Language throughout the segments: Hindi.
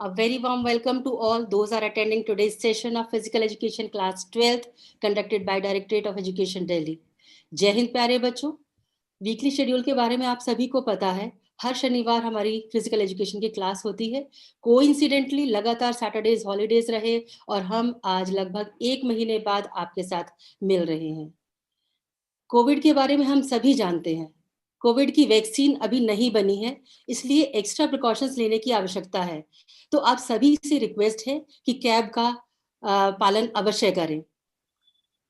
A very warm welcome to all those are attending today's session of Physical Education Class 12th conducted by Directorate of Education Delhi. जय हिंद प्यारे बच्चों, वीकली शेड्यूल के बारे में आप सभी को पता है। हर शनिवार हमारी फिजिकल एजुकेशन की क्लास होती है। कोइंसिडेंटली लगातार सैटरडेज हॉलीडेज रहे और हम आज लगभग 1 महीने बाद आपके साथ मिल रहे हैं। कोविड के बारे में हम सभी जानते हैं। कोविड की वैक्सीन अभी नहीं बनी है, इसलिए एक्स्ट्रा प्रिकॉशंस लेने की आवश्यकता है। तो आप सभी से रिक्वेस्ट है कि कैब का पालन अवश्य करें।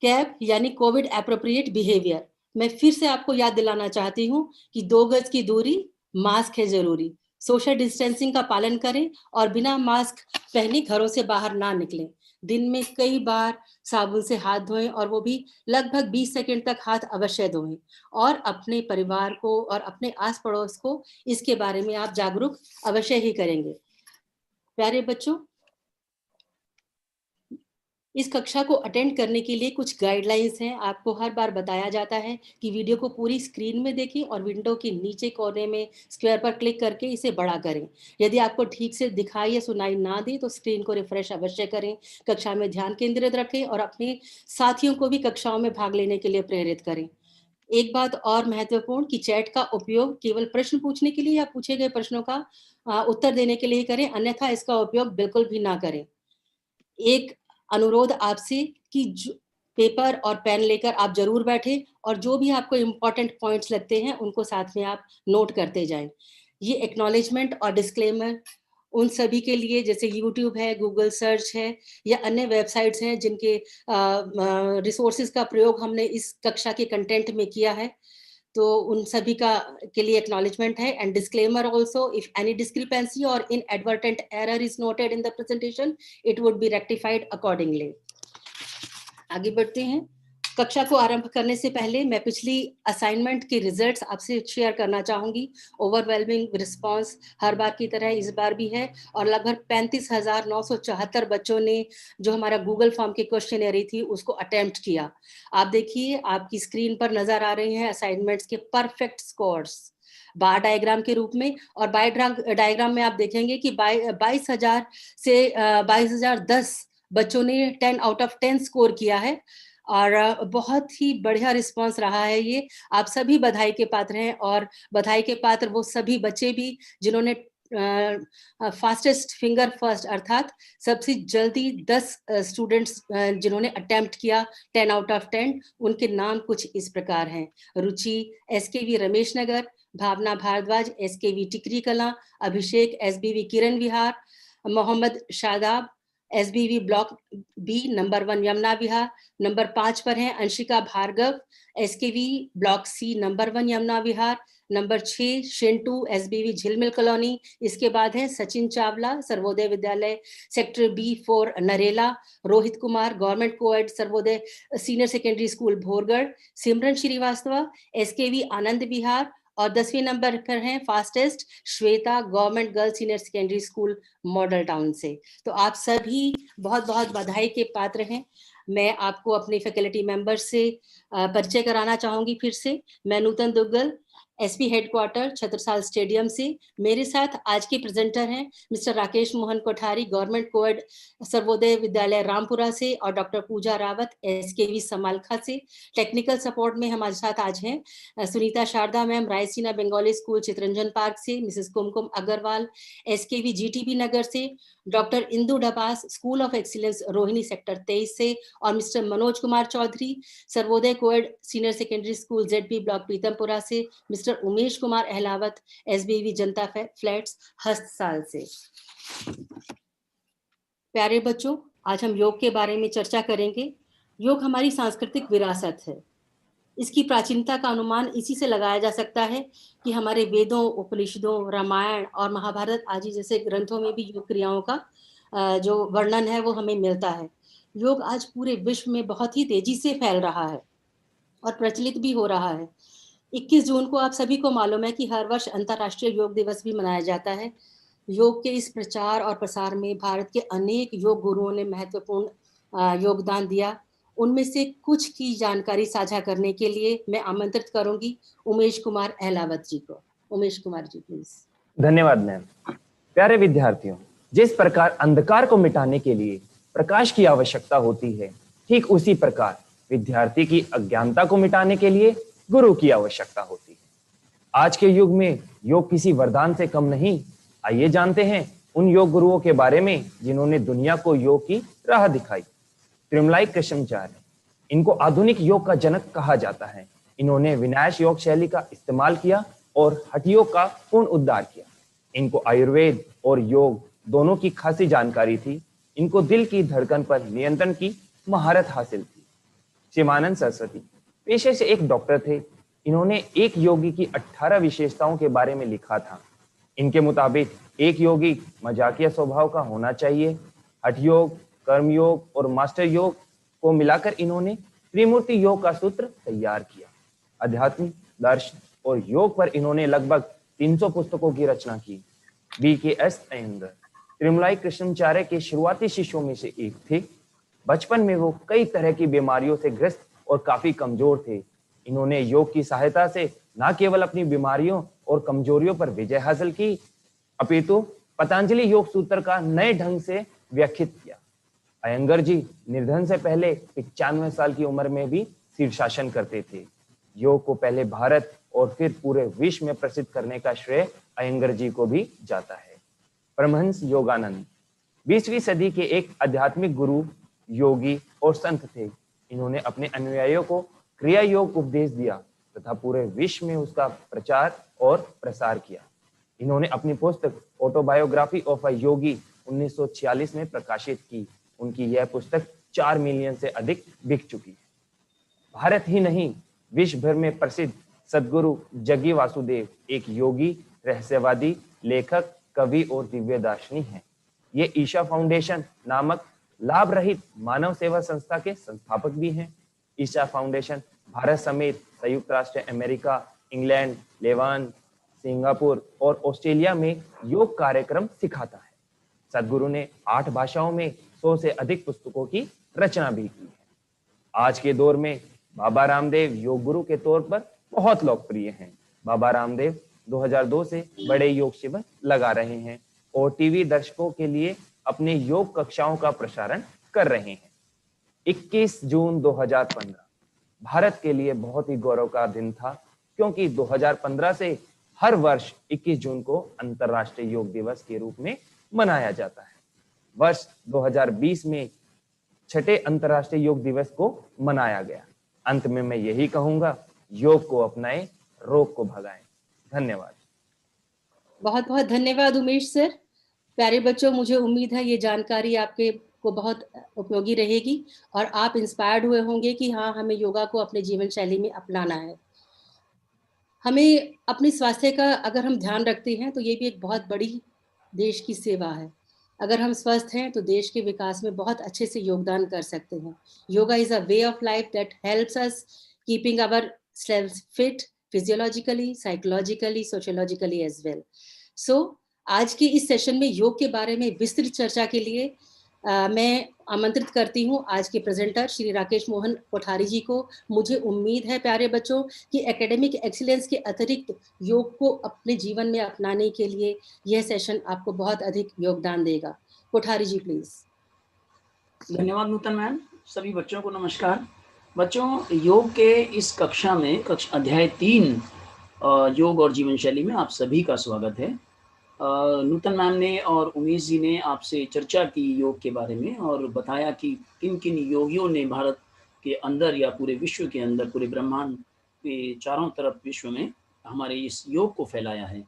कैब यानी कोविड एप्रोप्रिएट बिहेवियर। मैं फिर से आपको याद दिलाना चाहती हूँ कि 2 गज की दूरी, मास्क है जरूरी, सोशल डिस्टेंसिंग का पालन करें और बिना मास्क पहने घरों से बाहर ना निकलें। दिन में कई बार साबुन से हाथ धोएं और वो भी लगभग 20 सेकंड तक हाथ अवश्य धोएं और अपने परिवार को और अपने आस पड़ोस को इसके बारे में आप जागरूक अवश्य ही करेंगे। प्यारे बच्चों, इस कक्षा को अटेंड करने के लिए कुछ गाइडलाइंस हैं। आपको हर बार बताया जाता है कि वीडियो को पूरी स्क्रीन में देखें और विंडो के नीचे कोने में स्क्वायर पर क्लिक करके इसे बड़ा करें। यदि आपको ठीक से दिखाई या सुनाई ना दे तो स्क्रीन को रिफ्रेश अवश्य करें। कक्षा में ध्यान केंद्रित रखें और अपने साथियों को भी कक्षाओं में भाग लेने के लिए प्रेरित करें। एक बात और महत्वपूर्ण कि चैट का उपयोग केवल प्रश्न पूछने के लिए या पूछे गए प्रश्नों का उत्तर देने के लिए करें, अन्यथा इसका उपयोग बिल्कुल भी ना करें। एक अनुरोध आपसे कि पेपर और पेन लेकर आप जरूर बैठें और जो भी आपको इम्पोर्टेंट पॉइंट्स लगते हैं उनको साथ में आप नोट करते जाएं। ये एक्नॉलेजमेंट और डिस्क्लेमर उन सभी के लिए जैसे YouTube है, गूगल सर्च है या अन्य वेबसाइट्स हैं जिनके रिसोर्सेज का प्रयोग हमने इस कक्षा के कंटेंट में किया है, तो उन सभी का के लिए एक्नॉलेजमेंट है। And disclaimer also, if any discrepancy or inadvertent error is noted in the presentation, it would be rectified accordingly. आगे बढ़ते हैं। कक्षा को आरंभ करने से पहले मैं पिछली असाइनमेंट के रिजल्ट्स आपसे शेयर करना चाहूंगी। ओवरवेलमिंग रिस्पांस हर बार की तरह इस बार भी है और लगभग 35,974 बच्चों ने जो हमारा गूगल फॉर्म की क्वेश्चनरी थी उसको अटेम्प्ट किया। आप देखिए, आपकी स्क्रीन पर नजर आ रहे हैं असाइनमेंट्स के परफेक्ट स्कोर्स बार डायग्राम के रूप में। और बार डायग्राम में आप देखेंगे कि 22,000 से 22,010 बच्चों ने 10 आउट ऑफ 10 स्कोर किया है और बहुत ही बढ़िया रिस्पांस रहा है ये। आप सभी बधाई के पात्र हैं और बधाई के पात्र वो सभी बच्चे भी जिन्होंने फास्टेस्ट फिंगर फर्स्ट अर्थात सबसे जल्दी 10 स्टूडेंट्स जिन्होंने अटेम्प्ट किया 10 आउट ऑफ 10, उनके नाम कुछ इस प्रकार हैं। रुचि SKV रमेश नगर, भावना Bhardwaj SKV Tikri Kala, Abhishek SBV Kiran Vihar, Mohammad Shadab SBV block B number 1 Yamuna Vihar. Number 5 पर है Anshika Bhargava SKV block C number 1 Yamuna Vihar. Number 6 Shintu SBV Jhilmil colony. इसके बाद है Sachin Chawla Sarvodaya Vidyalaya sector B4 Narela. Rohit Kumar government coed Sarvodaya senior secondary school Bhorgarh. Simran Srivastava SKV Anand Vihar. और 10वें नंबर पर हैं fastest Shweta government girls senior secondary school model town से। तो आप सभी बहुत बहुत बधाई के पात्र हैं। मैं आपको अपने फैकल्टी मेंबर से परिचय कराना चाहूंगी। फिर से मैं Nutan Duggal SP headquarter Chhatrasal stadium से। मेरे साथ आज के प्रेजेंटर हैं mister Rakesh Mohan Kothari government coed Sarvodaya Vidyalaya Rampura से और डॉक्टर पूजा रावत SKV समालखा से। टेक्निकल सपोर्ट में हमारे साथ आज हैं Sunita Sharda ma'am Raisina Bengali school Chittaranjan park से, Mrs Kumkum Agarwal SKV GTB Nagar से, doctor Indu Dabas school of excellence Rohini sector 23 से और mister Manoj Kumar Chaudhary Sarvodaya coed senior secondary school ZP block Pitampura से, mister Umesh Kumar Ahlawat SBV Janata flats Hastsal से। प्यारे बच्चों, आज हम योग के बारे में चर्चा करेंगे। योग हमारी सांस्कृतिक विरासत है। इसकी प्राचीनता का अनुमान इसी से लगाया जा सकता है कि हमारे वेदों, उपनिषदों, रामायण और महाभारत आदि जैसे ग्रंथों में भी योग क्रियाओं का जो वर्णन है वो हमें मिलता है। योग आज पूरे विश्व में बहुत ही तेजी से फैल रहा है और प्रचलित भी हो रहा है। 21 जून को आप सभी को मालूम है कि हर वर्ष अंतर्राष्ट्रीय योग दिवस भी मनाया जाता है। योग के इस प्रचार और प्रसार में भारत के अनेक योग गुरुओं ने महत्वपूर्ण योगदान दिया। उनमें से कुछ की जानकारी साझा करने के लिए मैं आमंत्रित करूंगी उमेश कुमार अहलावत जी को। उमेश कुमार जी प्लीज। धन्यवाद मैम। प्यारे विद्यार्थियों, जिस प्रकार अंधकार को मिटाने के लिए प्रकाश की आवश्यकता होती है, ठीक उसी प्रकार विद्यार्थी की अज्ञानता को मिटाने के लिए गुरु की आवश्यकता होती है। आज के युग में योग किसी वरदान से कम नहीं। आइए जानते हैं उन योग गुरुओं के बारे में जिन्होंने दुनिया को योग की राह दिखाई। त्रिमलाई कृष्णाचार्य, इनको आधुनिक योग का जनक कहा जाता है। इन्होंने विनाश योग शैली का इस्तेमाल किया और हठ योग का पूर्ण उद्धार किया। इनको आयुर्वेद और योग दोनों की खासी जानकारी थी। इनको दिल की धड़कन पर नियंत्रण की महारत हासिल थी। शिवानंद सरस्वती पेशे से एक डॉक्टर थे। इन्होंने एक योगी की 18 विशेषताओं के बारे में लिखा था। इनके मुताबिक एक योगी मजाकिया स्वभाव का होना चाहिए। हठ योग, कर्म योग और मास्टर योग को मिलाकर इन्होंने त्रिमूर्ति योग का सूत्र तैयार किया। अध्यात्म, दर्शन और योग पर इन्होंने लगभग 300 पुस्तकों की रचना की। BKS अयंगर त्रिमलाई कृष्णाचार्य के शुरुआती शिष्यों में से एक थे। बचपन में वो कई तरह की बीमारियों से ग्रस्त और काफी कमजोर थे। इन्होंने योग की सहायता से न केवल अपनी बीमारियों और कमजोरियों पर विजय हासिल की, अपितु पतंजलि योग सूत्र का नए ढंग से व्याख्यात किया। अयंगर जी निर्धन से पहले 95 साल की उम्र में भी शीर्षासन करते थे। योग को पहले भारत और फिर पूरे विश्व में प्रसिद्ध करने का श्रेय अयंगर जी को भी जाता है। परमहंस योगानंद 20वीं सदी के एक आध्यात्मिक गुरु, योगी और संत थे। इन्होंने अपने अनुयायियों को क्रिया योग उपदेश दिया तथा पूरे विश्व में उसका प्रचार और प्रसार किया। इन्होंने अपनी पुस्तक ऑटोबायोग्राफी ऑफ अ योगी 1946 में प्रकाशित की। उनकी यह पुस्तक 4 मिलियन से अधिक बिक चुकी है। भारत ही नहीं, विश्व भर में प्रसिद्ध सद्गुरु जग्गी वासुदेव एक योगी, रहस्यवादी, लेखक, कवि और दिव्य दार्शनिक हैं। ये ईशा फाउंडेशन नामक लाभ रहित मानव सेवा संस्था के संस्थापक भी हैं। ईशा फाउंडेशन भारत समेत संयुक्त राष्ट्र अमेरिका, इंग्लैंड, लेबान, सिंगापुर और ऑस्ट्रेलिया में योग कार्यक्रम सिखाता है। सद्गुरु ने 8 भाषाओं में 100 से अधिक पुस्तकों की रचना भी की है। आज के दौर में बाबा रामदेव योग गुरु के तौर पर बहुत लोकप्रिय हैं। बाबा रामदेव 2002 से बड़े योग शिविर लगा रहे हैं और टीवी दर्शकों के लिए अपने योग कक्षाओं का प्रसारण कर रहे हैं। 21 जून 2015 भारत के लिए बहुत ही गौरव का दिन था, क्योंकि 2015 से हर वर्ष 21 जून को अंतर्राष्ट्रीय योग दिवस के रूप में मनाया जाता है। वर्ष 2020 में 6ठे अंतर्राष्ट्रीय योग दिवस को मनाया गया। अंत में मैं यही कहूंगा, योग को अपनाएं, रोग को भगाएं। धन्यवाद। बहुत बहुत धन्यवाद उमेश सर। प्यारे बच्चों, मुझे उम्मीद है ये जानकारी आपके को बहुत उपयोगी रहेगी और आप इंस्पायर्ड हुए होंगे कि हाँ, हमें योगा को अपने जीवन शैली में अपनाना है। हमें अपने स्वास्थ्य का अगर हम ध्यान रखते हैं तो ये भी एक बहुत बड़ी देश की सेवा है। अगर हम स्वस्थ हैं तो देश के विकास में बहुत अच्छे से योगदान कर सकते हैं। Yoga is a way of life that helps us keeping our self fit physiologically, psychologically, sociologically as well. So आज के इस सेशन में योग के बारे में विस्तृत चर्चा के लिए मैं आमंत्रित करती हूँ आज के प्रेजेंटर श्री राकेश मोहन कोठारी जी को। मुझे उम्मीद है प्यारे बच्चों कि एकेडमिक एक्सीलेंस के अतिरिक्त योग को अपने जीवन में अपनाने के लिए यह सेशन आपको बहुत अधिक योगदान देगा। कोठारी जी प्लीज। धन्यवाद नूतन मैम। सभी बच्चों को नमस्कार। बच्चों, योग के इस कक्षा में अध्याय 3 योग और जीवन शैली में आप सभी का स्वागत है। नूतन मैम ने और उमेश जी ने आपसे चर्चा की योग के बारे में और बताया कि किन किन योगियों ने भारत के अंदर या पूरे विश्व के अंदर, पूरे ब्रह्मांड के चारों तरफ विश्व में हमारे इस योग को फैलाया है।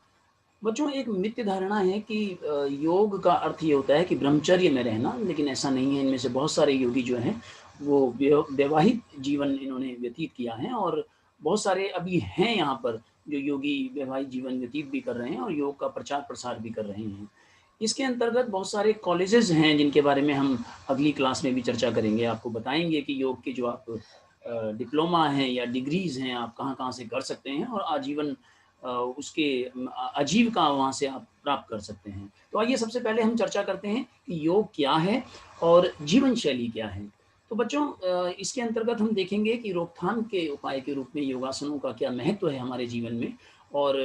बच्चों, एक मिथ्य धारणा है कि योग का अर्थ ये होता है कि ब्रह्मचर्य में रहना, लेकिन ऐसा नहीं है। इनमें से बहुत सारे योगी जो हैं वो वैवाहिक जीवन इन्होंने व्यतीत किया है और बहुत सारे अभी हैं यहाँ पर जो योगी वैवाहिक जीवन व्यतीत भी कर रहे हैं और योग का प्रचार प्रसार भी कर रहे हैं। इसके अंतर्गत बहुत सारे कॉलेजेस हैं जिनके बारे में हम अगली क्लास में भी चर्चा करेंगे। आपको बताएंगे कि योग के जो आप डिप्लोमा हैं या डिग्रीज हैं आप कहाँ कहाँ से कर सकते हैं और आजीवन उसके आजीविका वहाँ से आप प्राप्त कर सकते हैं। तो आइए सबसे पहले हम चर्चा करते हैं कि योग क्या है और जीवन शैली क्या है। तो बच्चों, इसके अंतर्गत हम देखेंगे कि रोकथाम के उपाय के रूप में योगासनों का क्या महत्व है हमारे जीवन में और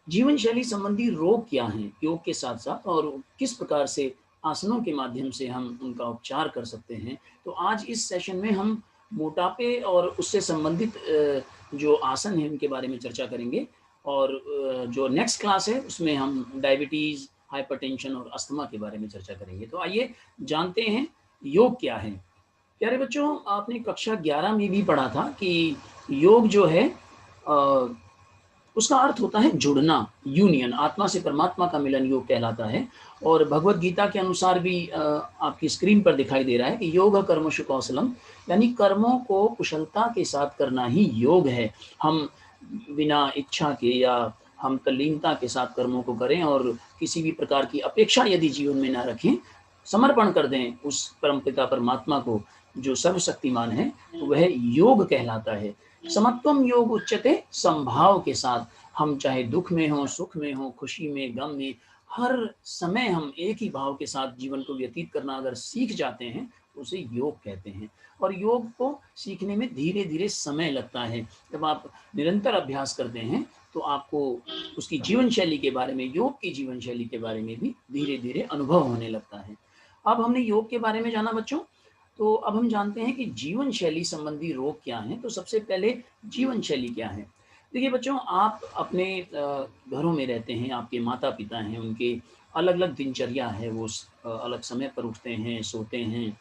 जीवन शैली संबंधी रोग क्या हैं योग के साथ साथ, और किस प्रकार से आसनों के माध्यम से हम उनका उपचार कर सकते हैं। तो आज इस सेशन में हम मोटापे और उससे संबंधित जो आसन हैं उनके बारे में चर्चा करेंगे, और जो नेक्स्ट क्लास है उसमें हम डायबिटीज, हाइपरटेंशन और अस्थमा के बारे में चर्चा करेंगे। तो आइए जानते हैं योग क्या है। प्यारे बच्चों, आपने कक्षा 11 में भी पढ़ा था कि योग जो है उसका अर्थ होता है जुड़ना, यूनियन, आत्मा से परमात्मा का मिलन योग कहलाता है। और भगवत गीता के अनुसार भी आपकी स्क्रीन पर दिखाई दे रहा है कि योग कर्मशु कौशलम, यानी कर्मों को कुशलता के साथ करना ही योग है। हम बिना इच्छा के या हम तल्लीनता के साथ कर्मों को करें और किसी भी प्रकार की अपेक्षा यदि जीवन में ना रखें, समर्पण कर दें उस परमपिता परमात्मा को जो सर्वशक्तिमान है, तो वह योग कहलाता है। समत्वम योग उच्चते, समभाव के साथ हम चाहे दुख में हो, सुख में हो, खुशी में, गम में, हर समय हम एक ही भाव के साथ जीवन को व्यतीत करना अगर सीख जाते हैं तो उसे योग कहते हैं। और योग को सीखने में धीरे धीरे समय लगता है। जब आप निरंतर अभ्यास करते हैं तो आपको उसकी जीवन शैली के बारे में, योग की जीवन शैली के बारे में भी धीरे धीरे अनुभव होने लगता है। अब हमने योग के बारे में जाना बच्चों, तो अब हम जानते हैं कि जीवन शैली संबंधी रोग क्या हैं। तो सबसे पहले जीवन शैली क्या है। देखिए बच्चों, आप अपने घरों में रहते हैं, आपके माता पिता हैं, उनके अलग अलग दिनचर्या है, वो अलग समय पर उठते हैं, सोते हैं,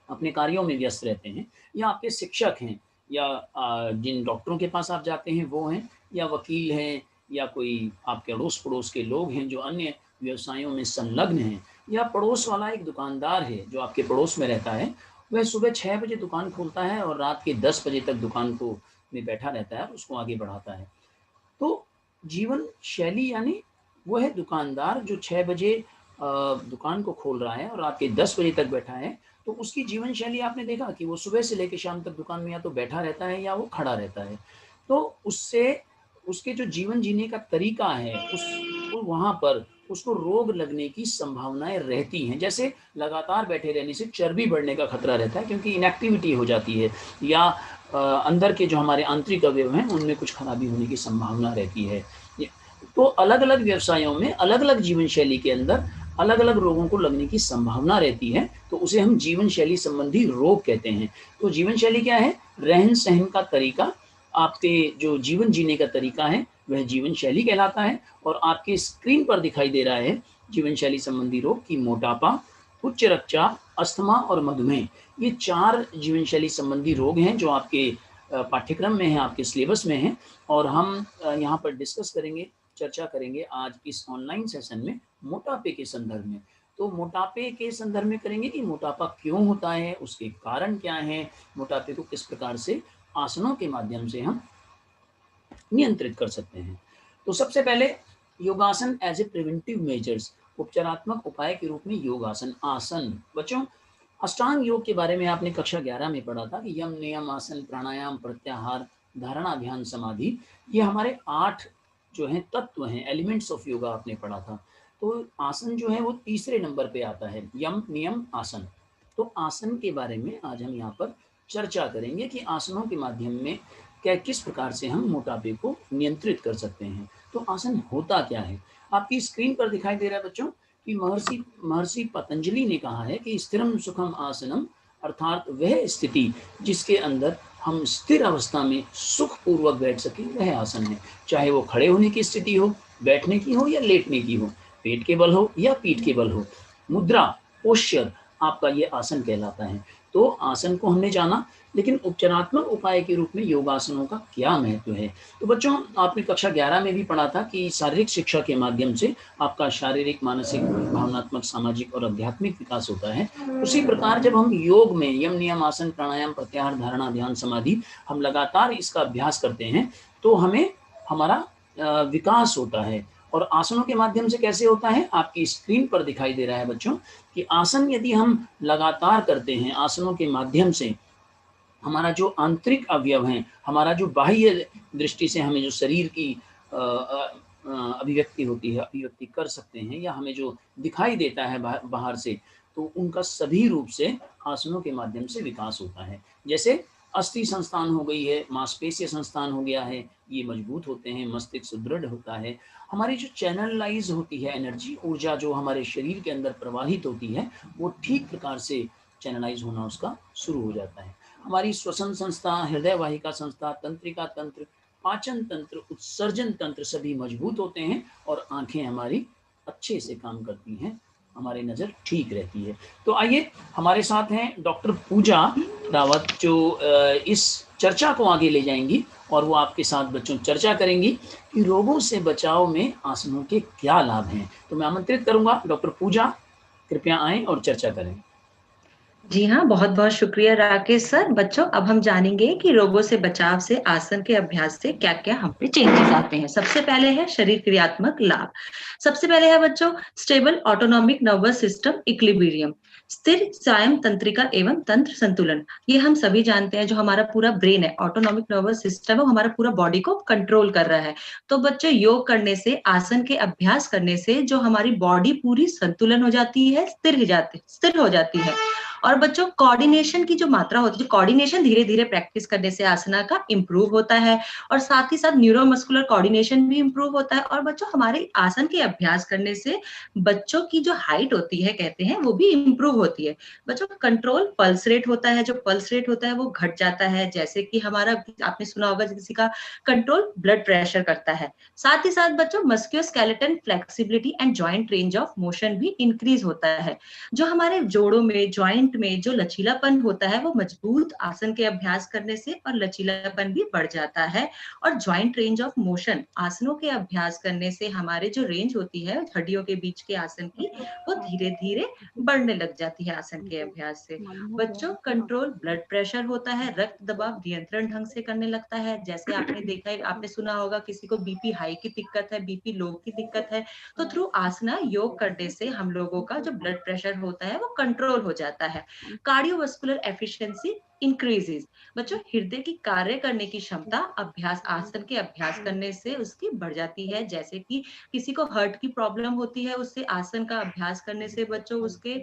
अपने कार्यों में व्यस्त रहते हैं, या आपके शिक्षक हैं, या जिन डॉक्टरों के पास आप जाते हैं वो हैं, या वकील हैं, या कोई आपके अड़ोस पड़ोस के लोग हैं जो अन्य व्यवसायों में संलग्न हैं, या पड़ोस वाला एक दुकानदार है जो आपके पड़ोस में रहता है, वह सुबह 6 बजे दुकान खोलता है और रात के 10 बजे तक दुकान को में बैठा रहता है, उसको आगे बढ़ाता है। तो जीवन शैली यानी वो है दुकानदार जो 6 बजे दुकान को खोल रहा है और रात के 10 बजे तक बैठा है। तो उसकी जीवन शैली आपने देखा कि वो सुबह से लेकर शाम तक दुकान में या तो बैठा रहता है या वो खड़ा रहता है। तो उससे उसके जो जीवन जीने का तरीका है, उस वहाँ पर उसको रोग लगने की संभावनाएं रहती हैं। जैसे लगातार बैठे रहने से चर्बी बढ़ने का खतरा रहता है क्योंकि इनएक्टिविटी हो जाती है, या अंदर के जो हमारे आंतरिक अवयव हैं उनमें कुछ खराबी होने की संभावना रहती है। तो अलग अलग व्यवसायों में अलग अलग जीवन शैली के अंदर अलग अलग रोगों को लगने की संभावना रहती है, तो उसे हम जीवन शैली संबंधी रोग कहते हैं। तो जीवन शैली क्या है? रहन सहन का तरीका, आपके जो जीवन जीने का तरीका है वह जीवन शैली कहलाता है। और आपके स्क्रीन पर दिखाई दे रहा है जीवन शैली संबंधी रोग की मोटापा, उच्च रक्तचाप, अस्थमा और मधुमेह। ये 4 जीवन शैली संबंधी रोग हैं जो आपके पाठ्यक्रम में है, आपके सिलेबस में है, और हम यहाँ पर डिस्कस करेंगे, चर्चा करेंगे आज इस ऑनलाइन सेशन में मोटापे के संदर्भ में। तो मोटापे के संदर्भ में करेंगे कि मोटापा क्यों होता है, उसके कारण क्या हैं, मोटापे को किस प्रकार से आसनों के माध्यम से हम नियंत्रित कर सकते हैं। तो सबसे पहले योगासन एज ए प्रिवेंटिव मेजर्स, उपचारात्मक उपाय के रूप में योगासन। आसन बच्चों, अष्टांग योग के बारे में आपने कक्षा 11 में पढ़ा था कि यम, नियम, आसन, प्राणायाम, प्रत्याहार, धारणा, ध्यान, समाधि, ये हमारे 8 जो हैं तत्व हैं, एलिमेंट्स ऑफ योगा आपने पढ़ा था। तो आसन जो है वो तीसरे नंबर पे आता है, यम, नियम, आसन। तो आसन के बारे में आज हम यहाँ पर चर्चा करेंगे कि आसनों के माध्यम में क्या, किस प्रकार से हम मोटापे को नियंत्रित कर सकते हैं। तो आसन होता क्या है? आपकी स्क्रीन पर दिखाई दे रहा है बच्चों कि महर्षि पतंजलि ने कहा है कि स्थिरम सुखम आसनम, अर्थात वह स्थिति जिसके अंदर हम स्थिर अवस्था में सुख पूर्वक बैठ सके वह आसन है। चाहे वो खड़े होने की स्थिति हो, बैठने की हो या लेटने की हो, पेट के बल हो या पीठ के बल हो, मुद्रा, पोस्चर आपका ये आसन कहलाता है। तो आसन को हमने जाना, लेकिन उपचारात्मक उपाय के रूप में योगासनों का क्या महत्व है। तो बच्चों, आपने कक्षा 11 में भी पढ़ा था कि शारीरिक शिक्षा के माध्यम से आपका शारीरिक, मानसिक, भावनात्मक, सामाजिक और आध्यात्मिक विकास होता है। उसी प्रकार जब हम योग में यम, नियम, आसन, प्राणायाम, प्रत्याहार, धारणा, ध्यान, समाधि, हम लगातार इसका अभ्यास करते हैं तो हमें हमारा विकास होता है। और आसनों के माध्यम से कैसे होता है? आपकी स्क्रीन पर दिखाई दे रहा है बच्चों कि आसन यदि हम लगातार करते हैं, आसनों के माध्यम से हमारा जो आंतरिक अवयव हैं, हमारा जो बाह्य दृष्टि से हमें जो शरीर की अभिव्यक्ति होती है, अभिव्यक्ति कर सकते हैं, या हमें जो दिखाई देता है बाहर से, तो उनका सभी रूप से आसनों के माध्यम से विकास होता है। जैसे अस्थि संस्थान हो गई है, मांसपेशीय संस्थान हो गया है, ये मजबूत होते हैं, मस्तिष्क सुदृढ़ होता है। हमारी जो चैनलाइज होती है एनर्जी, ऊर्जा जो हमारे शरीर के अंदर प्रवाहित होती है, वो ठीक प्रकार से चैनलाइज होना उसका शुरू हो जाता है। हमारी श्वसन संस्था, हृदय वाहिका संस्था, तंत्रिका तंत्र, पाचन तंत्र, उत्सर्जन तंत्र सभी मजबूत होते हैं और आंखें हमारी अच्छे से काम करती हैं, हमारी नज़र ठीक रहती है। तो आइए हमारे साथ हैं डॉक्टर पूजा रावत, जो इस चर्चा को आगे ले जाएंगी और वो आपके साथ बच्चों चर्चा करेंगी कि रोगों से बचाव में आसनों के क्या लाभ हैं। तो मैं आमंत्रित करूंगा डॉक्टर पूजा, कृपया आएं और चर्चा करें। जी हाँ, बहुत-बहुत शुक्रिया राकेश सर। बच्चों, अब हम जानेंगे कि रोगों से बचाव से आसन के अभ्यास से क्या-क्या हम पे चेंजेस आते हैं। सबसे पहले है शरीर क्रियात्मक लाभ। सबसे पहले है बच्चों stable autonomic nervous system equilibrium, स्थिर स्वायम तंत्रिका एवं तंत्र संतुलन। ये हम सभी जानते हैं, जो हमारा पूरा ब्रेन है, ऑटोनॉमिक नर्वस सिस्टम है, वो हमारा पूरा बॉडी को कंट्रोल कर रहा है। तो बच्चों योग करने से, आसन के अभ्यास करने से जो हमारी बॉडी पूरी संतुलन हो जाती है, स्थिर हो जाती है। और बच्चों कोऑर्डिनेशन की जो मात्रा होती है, कोऑर्डिनेशन धीरे-धीरे प्रैक्टिस करने से आसना का इम्प्रूव होता है और साथ ही साथ न्यूरोमस्कुलर कोऑर्डिनेशन भी इम्प्रूव होता है। और बच्चों हमारे आसन के अभ्यास करने से बच्चों की जो हाइट होती है, कहते हैं, वो भी इम्प्रूव होती है। बच्चों कंट्रोल पल्स रेट होता है, जो पल्स रेट होता है वो घट जाता है। जैसे कि हमारा, आपने सुना होगा किसी का कंट्रोल ब्लड प्रेशर करता है। साथ ही साथ बच्चों musculoskeletal flexibility and joint range of motion भी इंक्रीज होता है। जो हमारे जोड़ों में, जॉइंट में जो लचीलापन होता है, वो मजबूत आसन के अभ्यास करने से और लचीलापन भी बढ़ जाता है। और जॉइंट रेंज ऑफ मोशन, आसनों के अभ्यास करने से हमारे जो रेंज होती है हड्डियों के बीच के आसन की, वो धीरे धीरे बढ़ने लग जाती है आसन के अभ्यास से। बच्चों कंट्रोल ब्लड प्रेशर होता है, रक्त दबाव नियंत्रण ढंग से करने लगता है। जैसे आपने देखा है, आपने सुना होगा किसी को बीपी हाई की दिक्कत है, बीपी लो की दिक्कत है, तो थ्रू आसना योग करने से हम लोगों का जो ब्लड प्रेशर होता है वो कंट्रोल हो जाता है। Cardiovascular efficiency increases. बच्चों हृदय की कार्य करने की क्षमता अभ्यास, आसन के अभ्यास करने से उसकी बढ़ जाती है। जैसे कि किसी को हार्ट की प्रॉब्लम होती है, उससे आसन का अभ्यास करने से बच्चों उसकी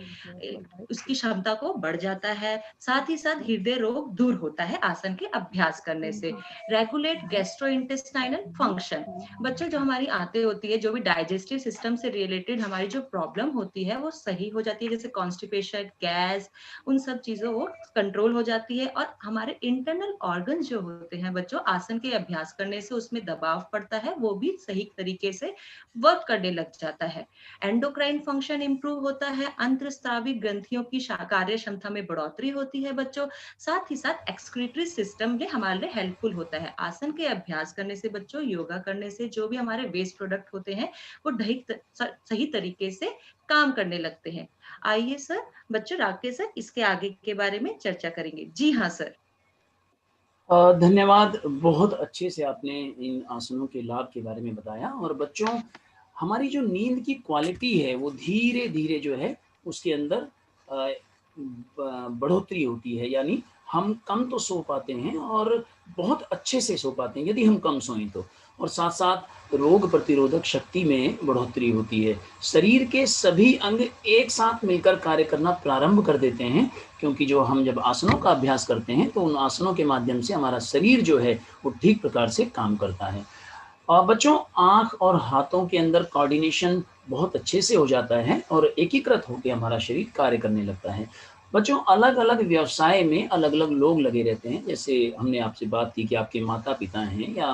क्षमता को बढ़ जाता है। साथ ही साथ हृदय रोग दूर होता है आसन के अभ्यास करने से। Regulate gastrointestinal function. बच्चों जो हमारी आंतें होती है, जो भी डाइजेस्टिव सिस्टम से रिलेटेड हमारी जो प्रॉब्लम होती है, वो सही हो जाती है। जैसे कॉन्स्टिपेशन, गैस, उन सब चीजों वो कंट्रोल हो जाती है। और हमारे इंटरनल ऑर्गन जो होते हैं बच्चों, आसन के अभ्यास करने से उसमें दबाव पड़ता है, वो भी सही तरीके से वर्क करने लग जाता है। एंडोक्राइन फंक्शन इंप्रूव होता है, अंतःस्रावी ग्रंथियों की कार्य क्षमता में बढ़ोतरी होती है बच्चों। साथ ही साथ एक्सक्रीटरी सिस्टम भी हमारे लिए हेल्पफुल होता है। आसन के अभ्यास करने से बच्चों, योगा करने से जो भी हमारे वेस्ट प्रोडक्ट होते हैं, वो सही तरीके से काम करने लगते हैं। आइए सर, बच्चों राकेश सर इसके आगे के बारे में चर्चा करेंगे। जी हाँ सर। धन्यवाद, बहुत अच्छे से आपने इन आसनों के लाभ के बारे में बताया। और बच्चों हमारी जो नींद की क्वालिटी है, वो धीरे धीरे जो है उसके अंदर बढ़ोतरी होती है। यानी हम कम तो सो पाते हैं और बहुत अच्छे से सो पाते हैं यदि हम कम सोएं तो। और साथ साथ रोग प्रतिरोधक शक्ति में बढ़ोतरी होती है। शरीर के सभी अंग एक साथ मिलकर कार्य करना प्रारंभ कर देते हैं, क्योंकि जो हम जब आसनों का अभ्यास करते हैं तो उन आसनों के माध्यम से हमारा शरीर जो है वो ठीक प्रकार से काम करता है। और बच्चों आँख और हाथों के अंदर कोऑर्डिनेशन बहुत अच्छे से हो जाता है और एकीकृत होकर हमारा शरीर कार्य करने लगता है। बच्चों अलग अलग व्यवसाय में अलग अलग लोग लगे रहते हैं। जैसे हमने आपसे बात की कि आपके माता पिता हैं या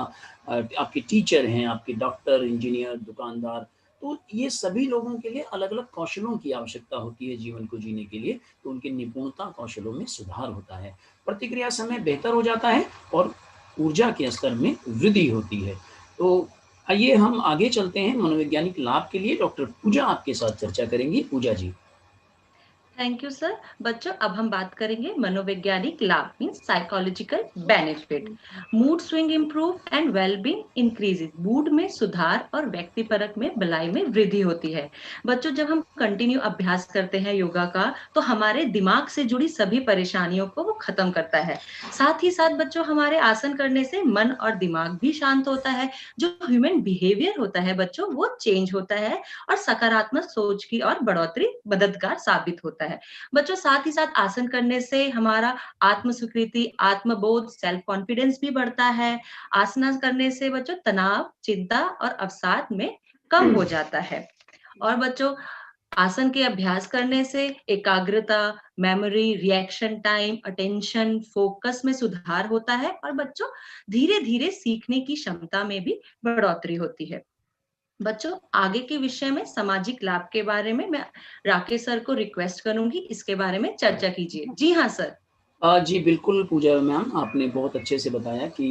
आपके टीचर हैं, आपके डॉक्टर, इंजीनियर, दुकानदार, तो ये सभी लोगों के लिए अलग अलग कौशलों की आवश्यकता होती है जीवन को जीने के लिए। तो उनकी निपुणता कौशलों में सुधार होता है, प्रतिक्रिया समय बेहतर हो जाता है और ऊर्जा के स्तर में वृद्धि होती है। तो आइए हम आगे चलते हैं। मनोवैज्ञानिक लाभ के लिए डॉक्टर पूजा आपके साथ चर्चा करेंगी। Pooja ji. Thank you sir. बच्चों अब हम बात करेंगे मनोवैज्ञानिक लाभ, means psychological benefit. Mood swing improve and wellbeing increases. Mood में सुधार और व्यक्तिपरक में भलाई में वृद्धि होती है। बच्चों जब हम कंटिन्यू अभ्यास करते हैं योगा का, तो हमारे दिमाग से जुड़ी सभी परेशानियों को वो खत्म करता है। साथ ही साथ बच्चों हमारे आसन करने से मन और दिमाग भी शांत होता है। जो ह्यूमन बिहेवियर होता है बच्चों, वो चेंज होता है और सकारात्मक सोच की और बढ़ोतरी मददगार साबित होता है। बच्चों साथ ही साथ आसन करने से हमारा आत्म स्वीकृति, आत्मबोध, सेल्फ कॉन्फिडेंस भी बढ़ता है। आसन करने से बच्चों तनाव, चिंता और अवसाद में कम हो जाता है। और बच्चों आसन के अभ्यास करने से एकाग्रता, memory, reaction time, attention, focus में सुधार होता है और बच्चों धीरे धीरे सीखने की क्षमता में भी बढ़ोतरी होती है। बच्चों आगे के विषय में सामाजिक लाभ के बारे में मैं राकेश सर को रिक्वेस्ट करूंगी, इसके बारे में चर्चा कीजिए। जी हाँ सर। जी बिल्कुल पूजा मैम, आपने बहुत अच्छे से बताया कि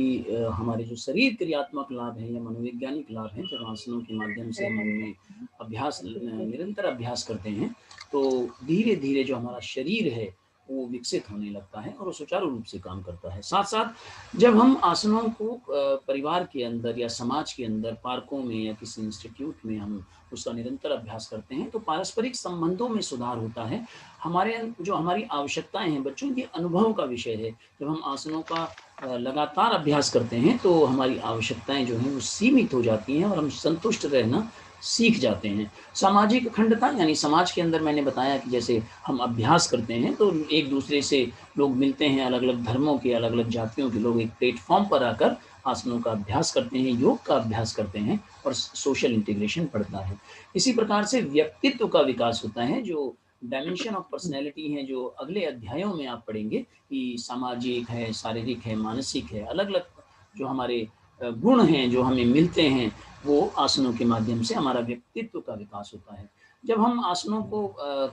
हमारे जो शरीर क्रियात्मक लाभ है या मनोवैज्ञानिक लाभ है, जब आसनों के माध्यम से हम उनमें अभ्यास निरंतर अभ्यास करते हैं तो धीरे धीरे जो हमारा शरीर है वो विकसित होने लगता है और वो सुचारू रूप से काम करता है। साथ साथ जब हम आसनों को परिवार के अंदर या समाज के अंदर, पार्कों में या किसी इंस्टीट्यूट में हम उसका निरंतर अभ्यास करते हैं तो पारस्परिक संबंधों में सुधार होता है। हमारे जो हमारी आवश्यकताएं हैं बच्चों, ये अनुभव का विषय है। जब हम आसनों का लगातार अभ्यास करते हैं तो हमारी आवश्यकताएं जो हैं वो सीमित हो जाती हैं और हम संतुष्ट रहना सीख जाते हैं। सामाजिक अखंडता यानी समाज के अंदर मैंने बताया कि जैसे हम अभ्यास करते हैं तो एक दूसरे से लोग मिलते हैं, अलग अलग धर्मों के, अलग अलग जातियों के लोग एक प्लेटफॉर्म पर आकर आसनों का अभ्यास करते हैं, योग का अभ्यास करते हैं और सोशल इंटीग्रेशन बढ़ता है। इसी प्रकार से व्यक्तित्व का विकास होता है। जो डायमेंशन ऑफ पर्सनैलिटी हैं जो अगले अध्यायों में आप पढ़ेंगे कि सामाजिक है, शारीरिक है, मानसिक है, अलग अलग जो हमारे गुण हैं जो हमें मिलते हैं वो आसनों के माध्यम से हमारा व्यक्तित्व का विकास होता है। जब हम आसनों को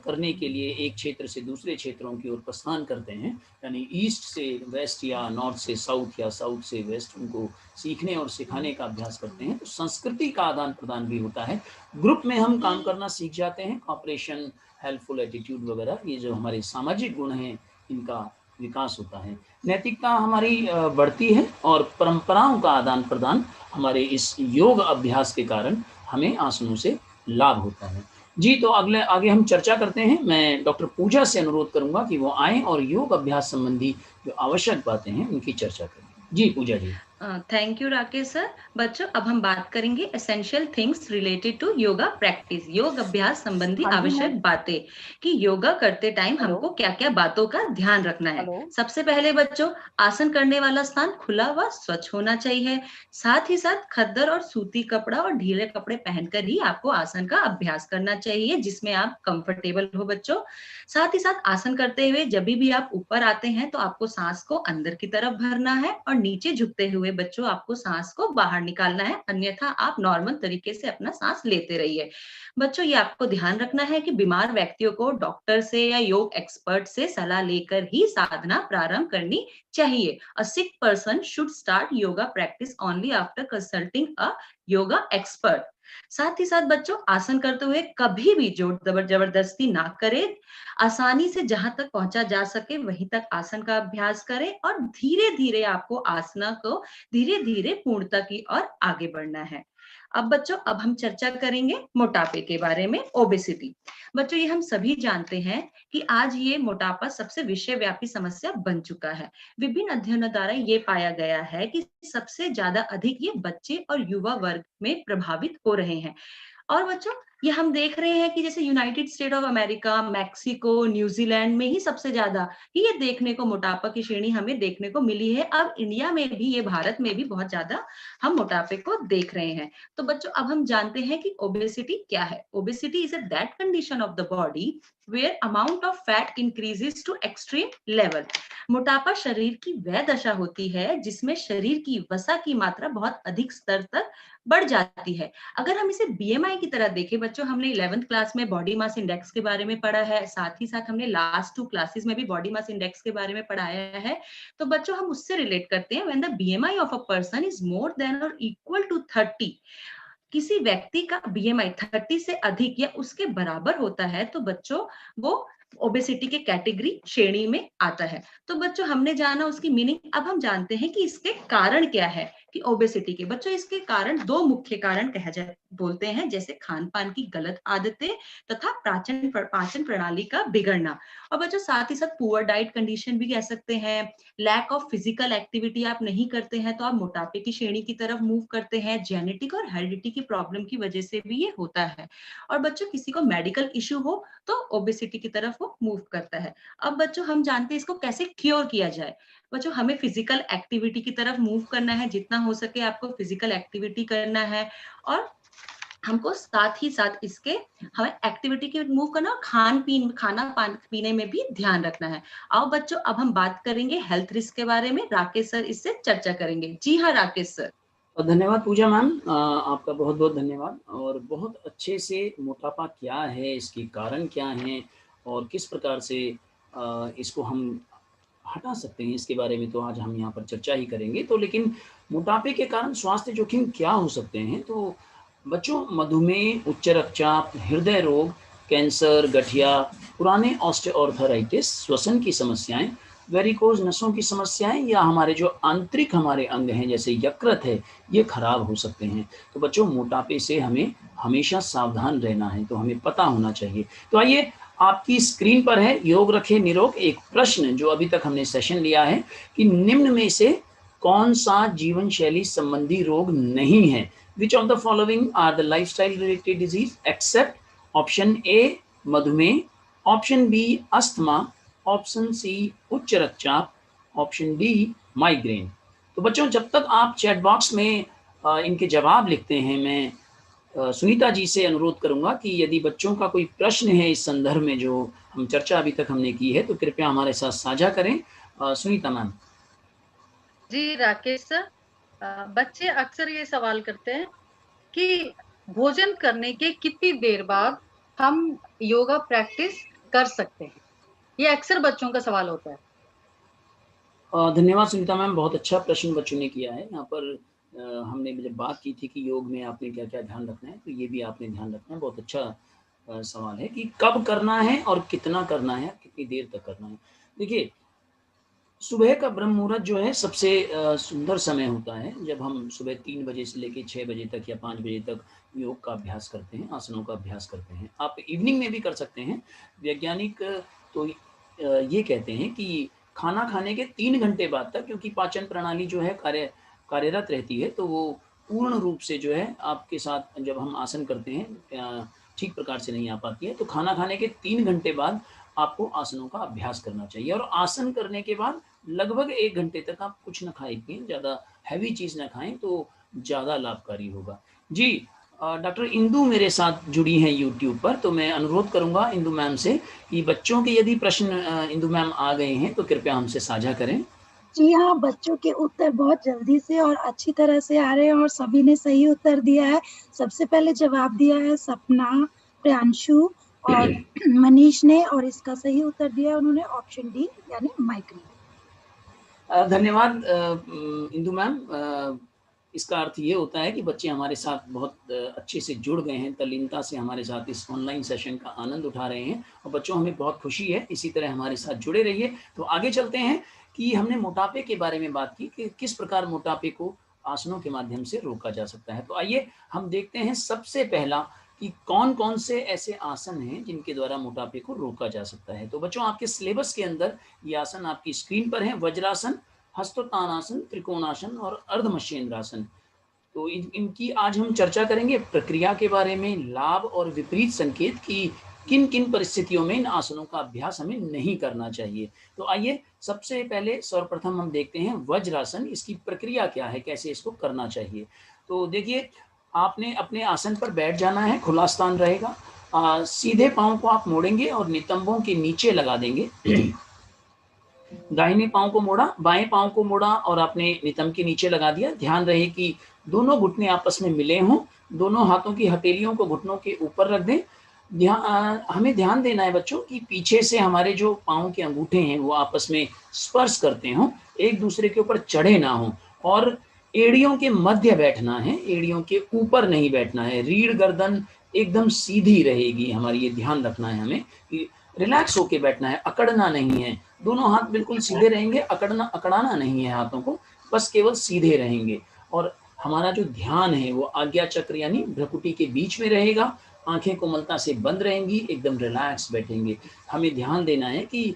करने के लिए एक क्षेत्र से दूसरे क्षेत्रों की ओर प्रस्थान करते हैं, यानी ईस्ट से वेस्ट या नॉर्थ से साउथ या साउथ से वेस्ट, उनको सीखने और सिखाने का अभ्यास करते हैं तो संस्कृति का आदान प्रदान भी होता है। ग्रुप में हम काम करना सीख जाते हैं, कॉपरेशन, हेल्पफुल एटीट्यूड वगैरह, ये जो हमारे सामाजिक गुण हैं इनका विकास होता है। नैतिकता हमारी बढ़ती है और परंपराओं का आदान प्रदान हमारे इस योग अभ्यास के कारण हमें आसनों से लाभ होता है। जी, तो आगे हम चर्चा करते हैं। मैं डॉक्टर पूजा से अनुरोध करूंगा कि वो आए और योग अभ्यास संबंधी जो आवश्यक बातें हैं उनकी चर्चा करें। जी Pooja ji. Thank you Rakesh sir. बच्चों अब हम बात करेंगे essential things related to yoga practice, योग अभ्यास संबंधी आवश्यक बातें कि योगा करते टाइम हमको क्या क्या बातों का ध्यान रखना है। सबसे पहले बच्चों आसन करने वाला स्थान खुला व स्वच्छ होना चाहिए। साथ ही साथ खद्दर और सूती कपड़ा और ढीले कपड़े पहनकर ही आपको आसन का अभ्यास करना चाहिए जिसमें आप कंफर्टेबल हो बच्चों। साथ ही साथ आसन करते हुए जब भी आप ऊपर आते हैं तो आपको सांस को अंदर की तरफ भरना है और नीचे झुकते हुए बच्चों आपको सांस को बाहर निकालना है, अन्यथा आप नॉर्मल तरीके से अपना सांस लेते रहिए। बच्चों ये आपको ध्यान रखना है कि बीमार व्यक्तियों को डॉक्टर से या योग एक्सपर्ट से सलाह लेकर ही साधना प्रारंभ करनी चाहिए। A sick person should start yoga practice only after consulting a yoga expert. साथ ही साथ बच्चों आसन करते हुए कभी भी जोर जबरदस्ती ना करें। आसानी से जहां तक पहुंचा जा सके वहीं तक आसन का अभ्यास करें और धीरे धीरे आपको आसना को धीरे धीरे पूर्णता की ओर आगे बढ़ना है। अब बच्चों अब हम चर्चा करेंगे मोटापे के बारे में, ओबेसिटी। बच्चों ये हम सभी जानते हैं कि आज ये मोटापा सबसे विश्वव्यापी समस्या बन चुका है। विभिन्न अध्ययनों द्वारा ये पाया गया है कि सबसे ज्यादा अधिक ये बच्चे और युवा वर्ग में प्रभावित हो रहे हैं। और बच्चों ये हम देख रहे हैं कि जैसे United state of America, Mexico, New Zealand में ही सबसे ज्यादा ये देखने को मोटापा की श्रेणी हमें देखने को मिली है। अब इंडिया में भी, ये भारत में भी बहुत ज्यादा हम मोटापे को देख रहे हैं। तो बच्चों अब हम जानते हैं कि ओबेसिटी क्या है। Obesity is a that condition of the body where amount of fat increases to extreme level. मोटापा शरीर की वह दशा होती है जिसमें शरीर की वसा की मात्रा बहुत अधिक स्तर तक बढ़ जाती है। अगर हम इसे बीएमआई की तरह देखें बच्चों, हमने 11th क्लास में बॉडी मास इंडेक्स के बारे में पढ़ा है, साथ ही साथ हमने लास्ट 2 क्लासेस में भी बॉडी मास इंडेक्स के बारे में पढ़ाया है। तो बच्चों हम उससे रिलेट करते हैं, when the BMI of a person is more than और इक्वल टू 30, किसी व्यक्ति का बीएमआई 30 से अधिक या उसके बराबर होता है तो बच्चों वो ओबेसिटी के कैटेगरी श्रेणी में आता है। तो बच्चों हमने जाना उसकी मीनिंग, अब हम जानते हैं कि इसके कारण क्या है कि ओबेसिटी के बच्चों इसके कारण दो मुख्य कारण बोलते हैं, जैसे खान पान की गलत आदतें तथा पाचन प्रणाली का बिगड़ना। और बच्चों साथ ही साथ पुअर डाइट कंडीशन भी कह सकते हैं, लैक ऑफ फिजिकल एक्टिविटी आप नहीं करते हैं तो आप मोटापे की श्रेणी की तरफ मूव करते हैं, जेनेटिक और हेरिडिटी की प्रॉब्लम की वजह से भी ये होता है। और बच्चों किसी को मेडिकल इश्यू हो तो ओबेसिटी की तरफ वो मूव करता है। अब बच्चों हम जानते हैं इसको कैसे क्योर किया जाए। बच्चों हमें फिजिकल एक्टिविटी की तरफ मूव करना है, जितना हो सके आपको फिजिकल एक्टिविटी करना है, और हमको साथ ही साथ इसके हमें एक्टिविटी की मूव करना और खाना पीने में भी ध्यान रखना है। आओ बच्चों अब हम बात करेंगे हेल्थ रिस्क के बारे में, राकेश सर इससे चर्चा करेंगे। जी हाँ राकेश सर। धन्यवाद पूजा मैम, आपका बहुत बहुत धन्यवाद। और बहुत अच्छे से मोटापा क्या है, इसके कारण क्या हैं और किस प्रकार से इसको हम हटा सकते हैं, इसके बारे में तो आज हम यहाँ पर चर्चा ही करेंगे। तो लेकिन मोटापे के कारण स्वास्थ्य जोखिम क्या हो सकते हैं? तो बच्चों मधुमेह, उच्च रक्तचाप, हृदय रोग, कैंसर, गठिया, पुराने ऑस्टियोआर्थराइटिस, श्वसन की समस्याएं, वेरिकोज नसों की समस्याएं, या हमारे जो आंतरिक हमारे अंग हैं जैसे यकृत है, ये खराब हो सकते हैं। तो बच्चों मोटापे से हमें हमेशा सावधान रहना है, तो हमें पता होना चाहिए। तो आइए, आपकी स्क्रीन पर है योग रखे निरोग, एक प्रश्न जो अभी तक हमने सेशन लिया है कि निम्न में से कौन सा जीवन शैली संबंधी रोग नहीं है? Which of the following are the lifestyle related disease except option A मधुमेह, ऑप्शन बी अस्थमा, ऑप्शन सी उच्च रक्तचाप, ऑप्शन डी माइग्रेन। तो बच्चों जब तक आप चैट बॉक्स में इनके जवाब लिखते हैं, मैं सुनीता जी से अनुरोध करूंगा कि यदि बच्चों का कोई प्रश्न है इस संदर्भ में जो हम चर्चा अभी तक हमने की है, तो कृपया हमारे साथ साझा करें। सुनीता मैम। जी राकेश सर, बच्चे अक्सर ये सवाल करते हैं कि भोजन करने के कितनी देर बाद हम योगा प्रैक्टिस कर सकते हैं। ये अक्सर बच्चों का सवाल होता है। धन्यवाद सुनीता मैम, बहुत अच्छा प्रश्न बच्चों ने किया है। यहाँ पर हमने जब बात की थी कि योग में आपने क्या क्या ध्यान रखना है, तो ये भी आपने ध्यान रखना है। बहुत अच्छा सवाल है कि कब करना है और कितना करना है, कितनी देर तक करना है। देखिए, सुबह का ब्रह्म मुहूर्त जो है सबसे सुंदर समय होता है, जब हम सुबह 3 बजे से लेकर 6 बजे तक या 5 बजे तक योग का अभ्यास करते हैं, आसनों का अभ्यास करते हैं। आप इवनिंग में भी कर सकते हैं। वैज्ञानिक तो ये कहते हैं कि खाना खाने के 3 घंटे बाद तक, क्योंकि पाचन प्रणाली जो है कार्यरत रहती है, तो वो पूर्ण रूप से जो है आपके साथ जब हम आसन करते हैं ठीक प्रकार से नहीं आ पाती है। तो खाना खाने के 3 घंटे बाद आपको आसनों का अभ्यास करना चाहिए, और आसन करने के बाद लगभग 1 घंटे तक आप कुछ ना खाएं पिएं, ज़्यादा हैवी चीज़ ना खाएं, तो ज़्यादा लाभकारी होगा। जी, डॉक्टर इंदू मेरे साथ जुड़ी हैं यूट्यूब पर, तो मैं अनुरोध करूंगा इंदू मैम से कि बच्चों के यदि प्रश्न इंदू मैम आ गए हैं तो कृपया हमसे साझा करें। जी हाँ, बच्चों के उत्तर बहुत जल्दी से और अच्छी तरह से आ रहे हैं और सभी ने सही उत्तर दिया है। सबसे पहले जवाब दिया है सपना, प्रियांशु और मनीष ने, और इसका सही उत्तर दिया है उन्होंने ऑप्शन डी यानी माइग्रेन। धन्यवाद इंदु मैम। इसका अर्थ ये होता है कि बच्चे हमारे साथ बहुत अच्छे से जुड़ गए हैं, तल्लीनता से हमारे साथ इस ऑनलाइन सेशन का आनंद उठा रहे हैं, और बच्चों हमें बहुत खुशी है, इसी तरह हमारे साथ जुड़े रहिए। तो आगे चलते हैं कि हमने मोटापे के बारे में बात की कि किस प्रकार मोटापे को आसनों के माध्यम से रोका जा सकता है। तो आइए हम देखते हैं सबसे पहला कि कौन कौन से ऐसे आसन हैं जिनके द्वारा मोटापे को रोका जा सकता है। तो बच्चों आपके सिलेबस के अंदर ये आसन आपकी स्क्रीन पर है। वज्रासन, हस्तोत्तानासन, त्रिकोणासन और अर्धमशेंद्रासन। तो इनकी आज हम चर्चा करेंगे, प्रक्रिया के बारे में, लाभ और विपरीत संकेत कि किन किन परिस्थितियों में इन आसनों का अभ्यास हमें नहीं करना चाहिए। तो आइए सबसे पहले सर्वप्रथम हम देखते हैं वज्रासन, इसकी प्रक्रिया क्या है, कैसे इसको करना चाहिए। तो देखिए, आपने अपने आसन पर बैठ जाना है, खुला स्थान रहेगा। सीधे पांव को आप मोड़ेंगे और नितंबों के नीचे लगा देंगे। दाहिने पांव को मोड़ा, बाएं पांव को मोड़ा और आपने नितंब के नीचे लगा दिया। ध्यान रहे कि दोनों घुटने आपस में मिले हों, दोनों हाथों की हथेलियों को घुटनों के ऊपर रख दें। हमें ध्यान देना है बच्चों कि पीछे से हमारे जो पांव के अंगूठे हैं वो आपस में स्पर्श करते हों, एक दूसरे के ऊपर चढ़े ना हों, और एड़ियों के मध्य बैठना है, एड़ियों के ऊपर नहीं बैठना है। रीढ़ गर्दन एकदम सीधी रहेगी हमारी, ये ध्यान रखना है हमें कि रिलैक्स होके बैठना है, अकड़ना नहीं है। दोनों हाथ बिल्कुल सीधे रहेंगे, अकड़ाना नहीं है हाथों को, बस केवल सीधे रहेंगे। और हमारा जो ध्यान है वो आज्ञा चक्र यानी भ्रुकुटी के बीच में रहेगा, आंखें कोमलता से बंद रहेंगी, एकदम रिलैक्स बैठेंगे। हमें ध्यान देना है कि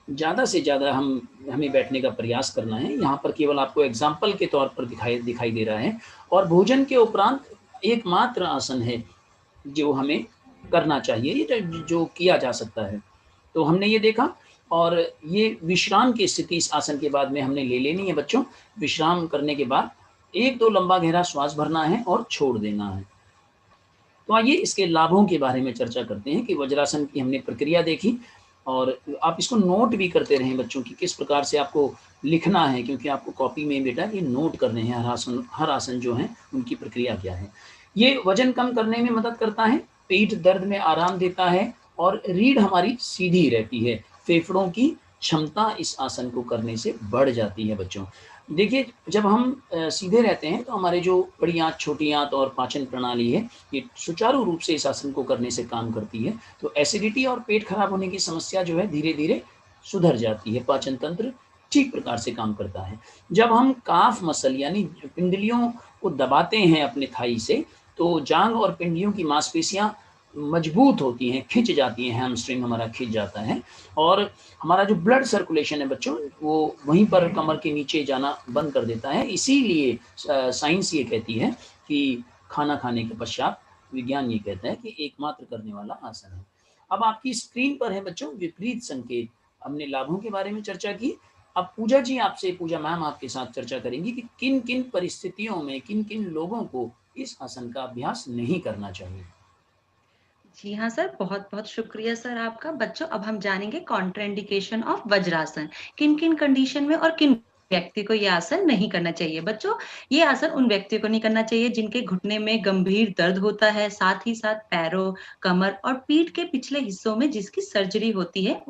ज़्यादा से ज़्यादा हमें बैठने का प्रयास करना है। यहाँ पर केवल आपको एग्जाम्पल के तौर पर दिखाई दे रहा है। और भोजन के उपरांत एकमात्र आसन है जो हमें करना चाहिए, ये जो किया जा सकता है। तो हमने ये देखा, और ये विश्राम की स्थिति इस आसन के बाद में हमने ले लेनी है बच्चों। विश्राम करने के बाद 1-2 लंबा गहरा श्वास भरना है और छोड़ देना है। तो आइए इसके लाभों के बारे में चर्चा करते हैं कि वज्रासन की हमने प्रक्रिया देखी, और आप इसको नोट भी करते रहें बच्चों की किस प्रकार से आपको लिखना है, क्योंकि आपको कॉपी में बेटा ये नोट करने हैं हर आसन जो है उनकी प्रक्रिया क्या है। ये वजन कम करने में मदद करता है, पीठ दर्द में आराम देता है, और रीढ़ हमारी सीधी रहती है। फेफड़ों की क्षमता इस आसन को करने से बढ़ जाती है बच्चों। देखिए, जब हम सीधे रहते हैं तो हमारे जो बड़ी आंत, छोटी आंत और पाचन प्रणाली है, ये सुचारू रूप से इस आसन को करने से काम करती है। तो एसिडिटी और पेट खराब होने की समस्या जो है धीरे धीरे सुधर जाती है, पाचन तंत्र ठीक प्रकार से काम करता है। जब हम काफ मसल यानी पिंडलियों को दबाते हैं अपने थाई से, तो जांघ और पिंडलियों की मांसपेशियां मजबूत होती हैं, खिंच जाती हैं, हैमस्ट्रिंग हमारा खिंच जाता है, और हमारा जो ब्लड सर्कुलेशन है बच्चों वो वहीं पर कमर के नीचे जाना बंद कर देता है। इसीलिए साइंस ये कहती है कि खाना खाने के पश्चात विज्ञान ये कहता है कि एकमात्र करने वाला आसन है। अब आपकी स्क्रीन पर है बच्चों विपरीत संकेत। हमने लाभों के बारे में चर्चा की। अब पूजा मैम आपके साथ चर्चा करेंगी कि किन किन परिस्थितियों में किन किन लोगों को इस आसन का अभ्यास नहीं करना चाहिए। जी हाँ सर, बहुत बहुत शुक्रिया सर आपका। बच्चों, अब हम जानेंगे कॉन्ट्राइंडिकेशन ऑफ वज्रासन। किन किन कंडीशन में और किन व्यक्ति को ये आसन नहीं करना चाहिए। बच्चों, ये आसन उन व्यक्तियों को नहीं करना चाहिए जिनके घुटने में गंभीर दर्द होता है, साथ ही साथ पैरों, कमर और पीठ के पिछले हिस्सों में जिसकी सर्जरी होती है,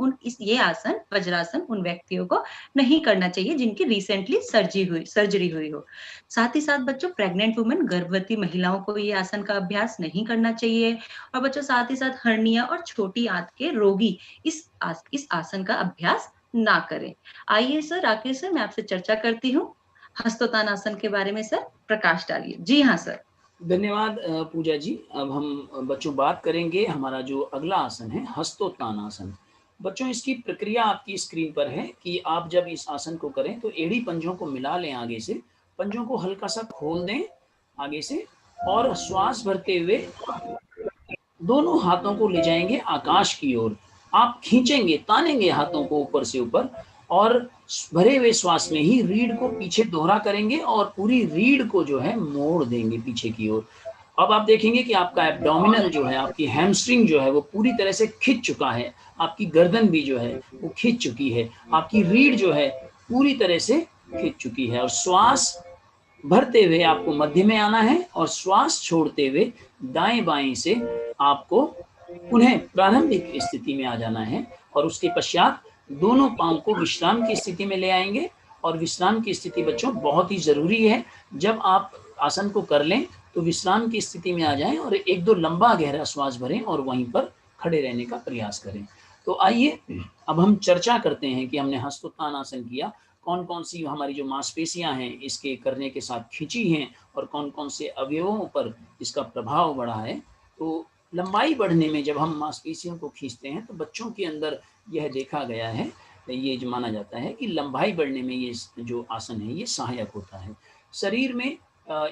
ये आसन वज्रासन उन व्यक्तियों को नहीं करना चाहिए जिनकी रिसेंटली सर्जरी हुई हो। साथ ही साथ बच्चों, प्रेग्नेंट वुमेन, गर्भवती महिलाओं को ये आसन का अभ्यास नहीं करना चाहिए। और बच्चों, साथ ही साथ हर्निया और छोटी आंत के रोगी इस आसन का अभ्यास ना करें। आइए सर, राकेश सर, मैं आपसे चर्चा करती हूँ हस्तोत्तानासन के बारे में। सर, प्रकाश डालिए। जी हाँ सर। धन्यवाद पूजा जी। अब हम बच्चों बात करेंगे हमारा जो अगला आसन है हस्तोत्तानासन। बच्चों, इसकी प्रक्रिया आपकी स्क्रीन पर है कि आप जब इस आसन को करें तो एड़ी पंजों को मिला लें आगे से, पंजों को हल्का सा खोल दें आगे से, और श्वास भरते हुए दोनों हाथों को ले जाएंगे आकाश की ओर। आप खींचेंगे, तानेंगे हाथों को ऊपर से ऊपर, और भरे हुए श्वास में ही रीढ़ को पीछे दोहरा करेंगे और पूरी रीढ़ को जो है मोड़ देंगे पीछे की ओर। अब आप देखेंगे कि आपका एब्डोमिनल जो है, आपकी हैमस्ट्रिंग जो है वो पूरी तरह से खिंच चुका है, आपकी गर्दन भी जो है वो खिंच चुकी है, आपकी रीढ़ जो है पूरी तरह से खिंच चुकी है। और श्वास भरते हुए आपको मध्य में आना है, और श्वास छोड़ते हुए दाएं बाएं से आपको उन्हें प्रारंभिक स्थिति में आ जाना है, और उसके पश्चात दोनों पांव को विश्राम की स्थिति में ले आएंगे। और विश्राम की स्थिति बच्चों बहुत ही जरूरी है। जब आप आसन को कर लें तो विश्राम की स्थिति में आ जाएं और 1-2 लंबा गहरा श्वास भरें और वहीं पर खड़े रहने का प्रयास करें। तो आइए अब हम चर्चा करते हैं कि हमने हस्तोत्तानासन किया, कौन कौन सी हमारी जो मांसपेशियां हैं इसके करने के साथ खिंची हैं, और कौन कौन से अवयवों पर इसका प्रभाव बढ़ा है। तो लंबाई बढ़ने में जब हम मांसपेशियों को खींचते हैं तो बच्चों के अंदर यह देखा गया है, ये जो माना जाता है कि लंबाई बढ़ने में ये जो आसन है ये सहायक होता है। शरीर में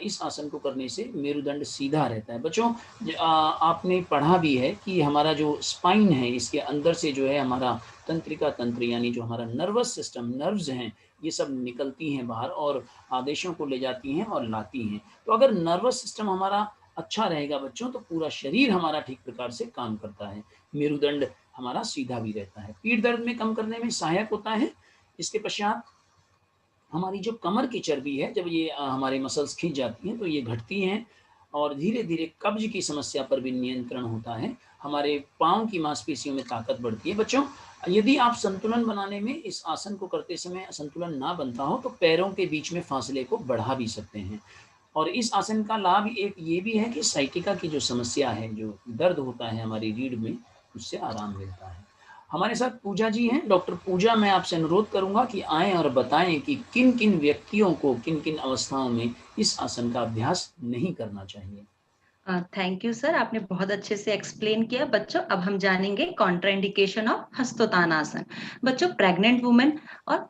इस आसन को करने से मेरुदंड सीधा रहता है। बच्चों, आपने पढ़ा भी है कि हमारा जो स्पाइन है इसके अंदर से जो है हमारा तंत्रिका तंत्र यानी जो हमारा नर्वस सिस्टम, नर्व्स हैं, ये सब निकलती हैं बाहर और आदेशों को ले जाती हैं और लाती हैं। तो अगर नर्वस सिस्टम हमारा अच्छा रहेगा बच्चों तो पूरा शरीर हमारा ठीक प्रकार से काम करता है, मेरुदंड हमारा सीधा भी रहता है, पीठ दर्द में कम करने में सहायक होता है। इसके पश्चात हमारी जो कमर की चर्बी है, जब ये हमारे मसल्स खींच जाती हैं तो ये घटती हैं, और धीरे धीरे कब्ज की समस्या पर भी नियंत्रण होता है। हमारे पाँव की मांसपेशियों में ताकत बढ़ती है। बच्चों, यदि आप संतुलन बनाने में इस आसन को करते समय संतुलन ना बनता हो तो पैरों के बीच में फासले को बढ़ा भी सकते हैं। और इस आसन का लाभ एक ये भी है कि साइटिका की जो समस्या है, जो दर्द होता है हमारी रीढ़ में, उससे आराम मिलता है। हमारे साथ पूजा जी हैं। डॉक्टर पूजा, मैं आपसे अनुरोध करूंगा कि आएं और बताएं कि किन किन व्यक्तियों को किन किन अवस्थाओं में इस आसन का अभ्यास नहीं करना चाहिए। थैंक यू सर, आपने बहुत अच्छे से एक्सप्लेन किया। बच्चों अब हम जानेंगे कॉन्ट्राइंडिकेशन ऑफ हस्तोत्तानासन। बच्चों प्रेग्नेंट वुमेन और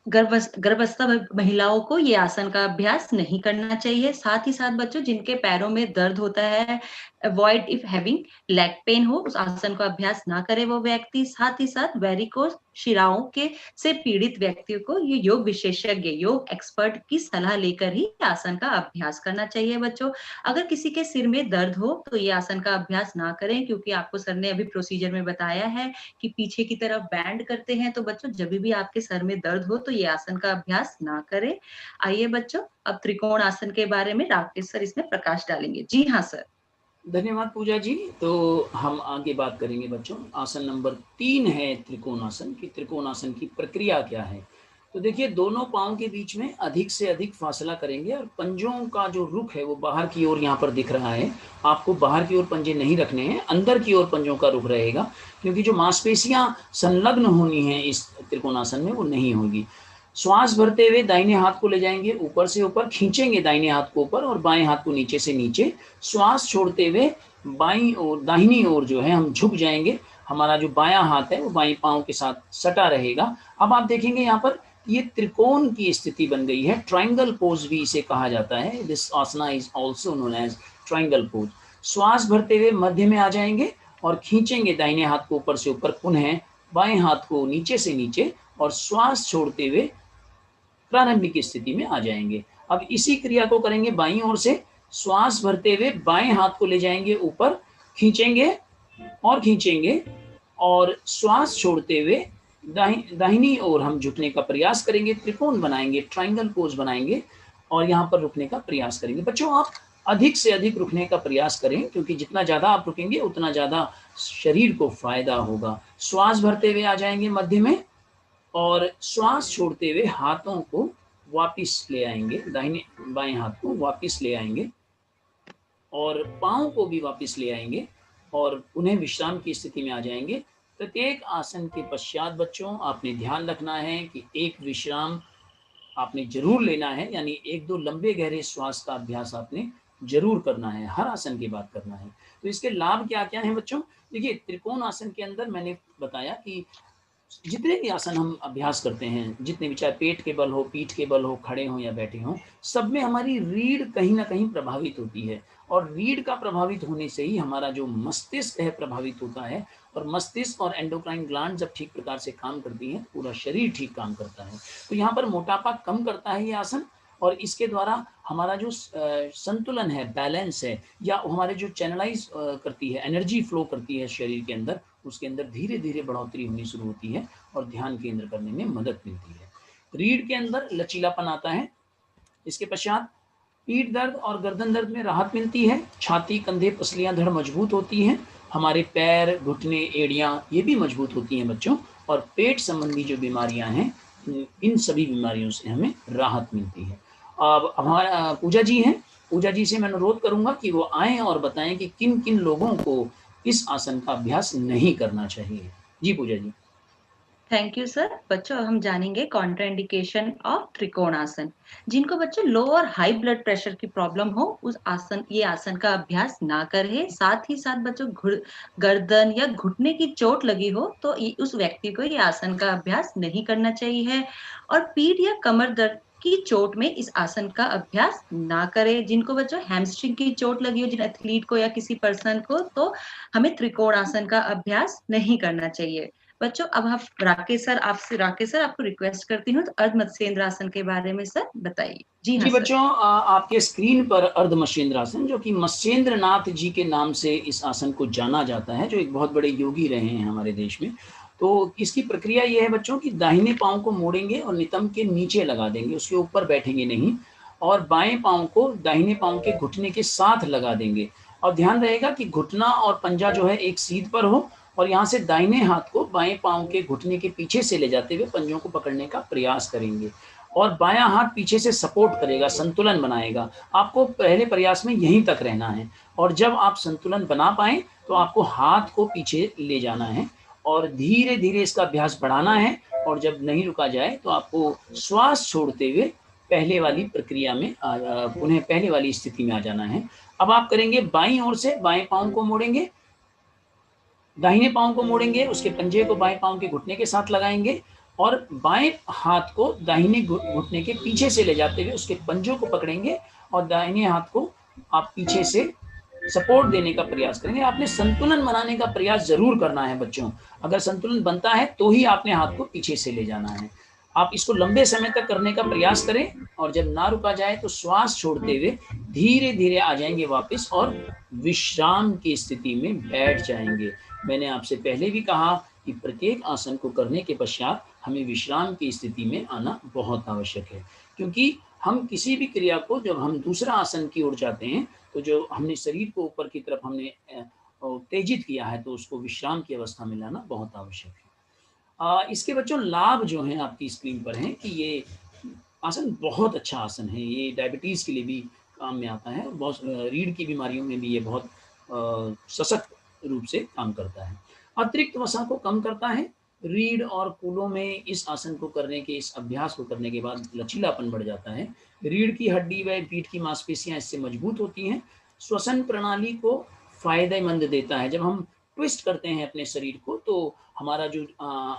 गर्भस्थ महिलाओं को ये आसन का अभ्यास नहीं करना चाहिए। साथ ही साथ बच्चों जिनके पैरों में दर्द होता है, avoid if having leg pain हो, उस आसन का अभ्यास ना करे वो व्यक्ति। साथ ही साथ वेरिकोज शिराओं के से पीड़ित व्यक्तियों को ये योग विशेषज्ञ, योग एक्सपर्ट की सलाह लेकर ही आसन का अभ्यास करना चाहिए। बच्चों अगर किसी के सिर में दर्द हो तो ये आसन का अभ्यास ना करें, क्योंकि आपको सर ने अभी प्रोसीजर में बताया है कि पीछे की तरफ बैंड करते हैं। तो बच्चों जब भी आपके सर में दर्द हो तो ये आसन का अभ्यास ना करें। आइए बच्चों अब त्रिकोण आसन के बारे में राकेश सर इसमें प्रकाश डालेंगे। जी हाँ सर। धन्यवाद पूजा जी। तो हम आगे बात करेंगे बच्चों, आसन नंबर 3 है त्रिकोणासन की। त्रिकोणासन की प्रक्रिया क्या है? तो देखिए, दोनों पांव के बीच में अधिक से अधिक फासला करेंगे और पंजों का जो रुख है वो बाहर की ओर यहाँ पर दिख रहा है। आपको बाहर की ओर पंजे नहीं रखने हैं, अंदर की ओर पंजों का रुख रहेगा, क्योंकि जो मांसपेशियां संलग्न होनी है इस त्रिकोणासन में वो नहीं होगी। श्वास भरते हुए दाहिने हाथ को ले जाएंगे ऊपर से ऊपर, खींचेंगे दाहिने हाथ को ऊपर और बाएं हाथ को नीचे से नीचे। श्वास छोड़ते हुए बाईं ओर, दाहिनी ओर जो है हम झुक जाएंगे। हमारा जो बायां हाथ है वो बाईं पांव के साथ सटा रहेगा। अब आप देखेंगे यहाँ पर ये त्रिकोण की स्थिति बन गई है, ट्रायंगल पोज भी इसे कहा जाता है। This asana is also known as triangle pose. श्वास भरते हुए मध्य में आ जाएंगे और खींचेंगे दाहिने हाथ को ऊपर से ऊपर, पुनः बाएं हाथ को नीचे से नीचे, और श्वास छोड़ते हुए प्रारंभिक स्थिति में आ जाएंगे। अब इसी क्रिया को करेंगे बाईं ओर से। श्वास भरते हुए बाएं हाथ को ले जाएंगे ऊपर, खींचेंगे और खींचेंगे, और श्वास छोड़ते हुए दाहिनी ओर हम झुकने का प्रयास करेंगे, त्रिकोण बनाएंगे, ट्रायंगल पोज बनाएंगे और यहाँ पर रुकने का प्रयास करेंगे। बच्चों आप अधिक से अधिक रुकने का प्रयास करें, क्योंकि जितना ज्यादा आप रुकेंगे उतना ज्यादा शरीर को फायदा होगा। श्वास भरते हुए आ जाएंगे मध्य में और श्वास छोड़ते हुए हाथों को वापिस ले आएंगे, दाहिने बाएं हाथ को वापिस ले आएंगे और पाँव को भी वापिस ले आएंगे और उन्हें विश्राम की स्थिति में आ जाएंगे। प्रत्येक आसन के पश्चात बच्चों आपने ध्यान रखना है कि एक विश्राम आपने जरूर लेना है, यानी 1-2 लंबे गहरे श्वास का अभ्यास आपने जरूर करना है, हर आसन के बाद करना है। तो इसके लाभ क्या क्या हैं बच्चों? देखिए, त्रिकोण आसन के अंदर मैंने बताया कि जितने भी आसन हम अभ्यास करते हैं, जितने भी, चाहे पेट के बल हो, पीठ के बल हो, खड़े हो या बैठे हो, सब में हमारी रीढ़ कहीं ना कहीं प्रभावित होती है। और रीढ़ का प्रभावित होने से ही हमारा जो मस्तिष्क है प्रभावित होता है, और मस्तिष्क और एंडोक्राइन ग्लैंड जब ठीक प्रकार से काम करती हैं, पूरा शरीर ठीक काम करता है। तो यहाँ पर मोटापा कम करता है ये आसन, और इसके द्वारा हमारा जो संतुलन है, बैलेंस है, या हमारे जो चैनलाइज करती है, एनर्जी फ्लो करती है शरीर के अंदर, उसके अंदर धीरे धीरे बढ़ोतरी होनी शुरू होती है और ध्यान केंद्र करने में मदद मिलती है। रीढ़ के अंदर लचीलापन आता है। इसके पश्चात पीठ दर्द और गर्दन दर्द में राहत मिलती है। छाती, कंधे, पसलियां, धड़ मजबूत होती हैं। हमारे पैर, घुटने, एड़ियां ये भी मजबूत होती हैं बच्चों। और पेट संबंधी जो बीमारियां हैं, इन सभी बीमारियों से हमें राहत मिलती है। अब हमारा पूजा जी हैं, पूजा जी से मैं अनुरोध करूंगा कि वो आएं और बताएं कि किन किन लोगों को इस आसन का अभ्यास नहीं करना चाहिए। जी Pooja ji. Thank you sir. बच्चों हम जानेंगे कॉन्ट्राइंडिकेशन ऑफ त्रिकोणासन। जिनको बच्चों लो और हाई ब्लड प्रेशर की प्रॉब्लम हो, उस आसन ये आसन का अभ्यास ना करें। साथ ही साथ बच्चों गर्दन या घुटने की चोट लगी हो तो उस व्यक्ति को ये आसन का अभ्यास नहीं करना चाहिए। और पीठ या कमर दर्द की चोट में इस आसन का अभ्यास ना करें। जिनको बच्चों हैमस्ट्रिंग की चोट लगी हो, जिन एथलीट को या किसी पर्सन को, तो हमें त्रिकोण आसन का अभ्यास नहीं करना चाहिए। बच्चों अब हम राकेश सर आपको रिक्वेस्ट करती हूँ, तो अर्ध मत्स्येंद्र आसन के बारे में सर बताइए। जी हाँ बच्चों, आपके स्क्रीन पर अर्ध मत्स्येंद्र आसन, जो कि मत्स्येंद्र नाथ जी के नाम से इस आसन को जाना जाता है, जो एक बहुत बड़े योगी रहे हैं हमारे देश में। तो इसकी प्रक्रिया ये है बच्चों कि दाहिने पांव को मोड़ेंगे और नितंब के नीचे लगा देंगे, उसके ऊपर बैठेंगे नहीं, और बाएं पांव को दाहिने पांव के घुटने के साथ लगा देंगे। और ध्यान रहेगा कि घुटना और पंजा जो है एक सीध पर हो, और यहाँ से दाहिने हाथ को बाएं पांव के घुटने के पीछे से ले जाते हुए पंजों को पकड़ने का प्रयास करेंगे, और बायां हाथ पीछे से सपोर्ट करेगा, संतुलन बनाएगा। आपको पहले प्रयास में यहीं तक रहना है, और जब आप संतुलन बना पाए तो आपको हाथ को पीछे ले जाना है और धीरे धीरे इसका अभ्यास बढ़ाना है, और जब नहीं रुका जाए तो आपको श्वास छोड़ते हुए पहले वाली प्रक्रिया में पुनः पहले वाली स्थिति में आ जाना है। अब आप करेंगे बाईं ओर से, बाएं पाँव को मोड़ेंगे, दाहिने पाँव को मोड़ेंगे, उसके पंजे को बाएं पाँव के घुटने के साथ लगाएंगे और बाएं हाथ को दाहिने घुटने के पीछे से ले जाते हुए उसके पंजों को पकड़ेंगे और दाहिने हाथ को आप पीछे से सपोर्ट देने का प्रयास करेंगे। आपने संतुलन बनाने का प्रयास जरूर करना है बच्चों। अगर संतुलन बनता है तो ही आपने हाथ को पीछे से ले जाना है। आप इसको लंबे समय तक करने का प्रयास करें और जब ना रुका जाए तो श्वास छोड़ते हुए धीरे धीरे आ जाएंगे वापस और विश्राम की स्थिति में बैठ जाएंगे। मैंने आपसे पहले भी कहा कि प्रत्येक आसन को करने के पश्चात हमें विश्राम की स्थिति में आना बहुत आवश्यक है, क्योंकि हम किसी भी क्रिया को जब हम दूसरा आसन की ओर जाते हैं तो जो हमने शरीर को ऊपर की तरफ हमने उत्तेजित किया है तो उसको विश्राम की अवस्था में लाना बहुत आवश्यक है। इसके बच्चों लाभ जो हैं आपकी स्क्रीन पर हैं कि ये आसन बहुत अच्छा आसन है। ये डायबिटीज़ के लिए भी काम में आता है, बहुत रीढ़ की बीमारियों में भी ये बहुत सशक्त रूप से काम करता है। अतिरिक्त वसा को कम करता है। रीढ़ और कूलों में इस आसन को करने के, इस अभ्यास को करने के बाद लचीलापन बढ़ जाता है। रीढ़ की हड्डी व पीठ की मांसपेशियां इससे मजबूत होती हैं। श्वसन प्रणाली को फायदेमंद देता है। जब हम ट्विस्ट करते हैं अपने शरीर को तो हमारा जो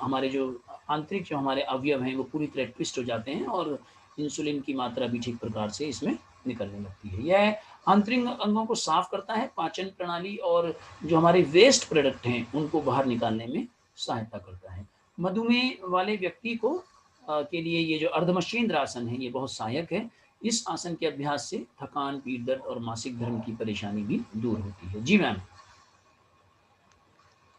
हमारे जो आंतरिक जो हमारे अवयव हैं वो पूरी तरह ट्विस्ट हो जाते हैं और इंसुलिन की मात्रा भी ठीक प्रकार से इसमें निकलने लगती है। यह आंतरिक अंगों को साफ करता है, पाचन प्रणाली और जो हमारे वेस्ट प्रोडक्ट हैं उनको बाहर निकालने में सहायता करता है। मधुमेह वाले व्यक्ति को के लिए ये जो अर्धमशीन्द्र आसन है ये बहुत सहायक है। इस आसन के अभ्यास से थकान, पीठ दर्द और मासिक धर्म की परेशानी भी दूर होती है। जी मैम।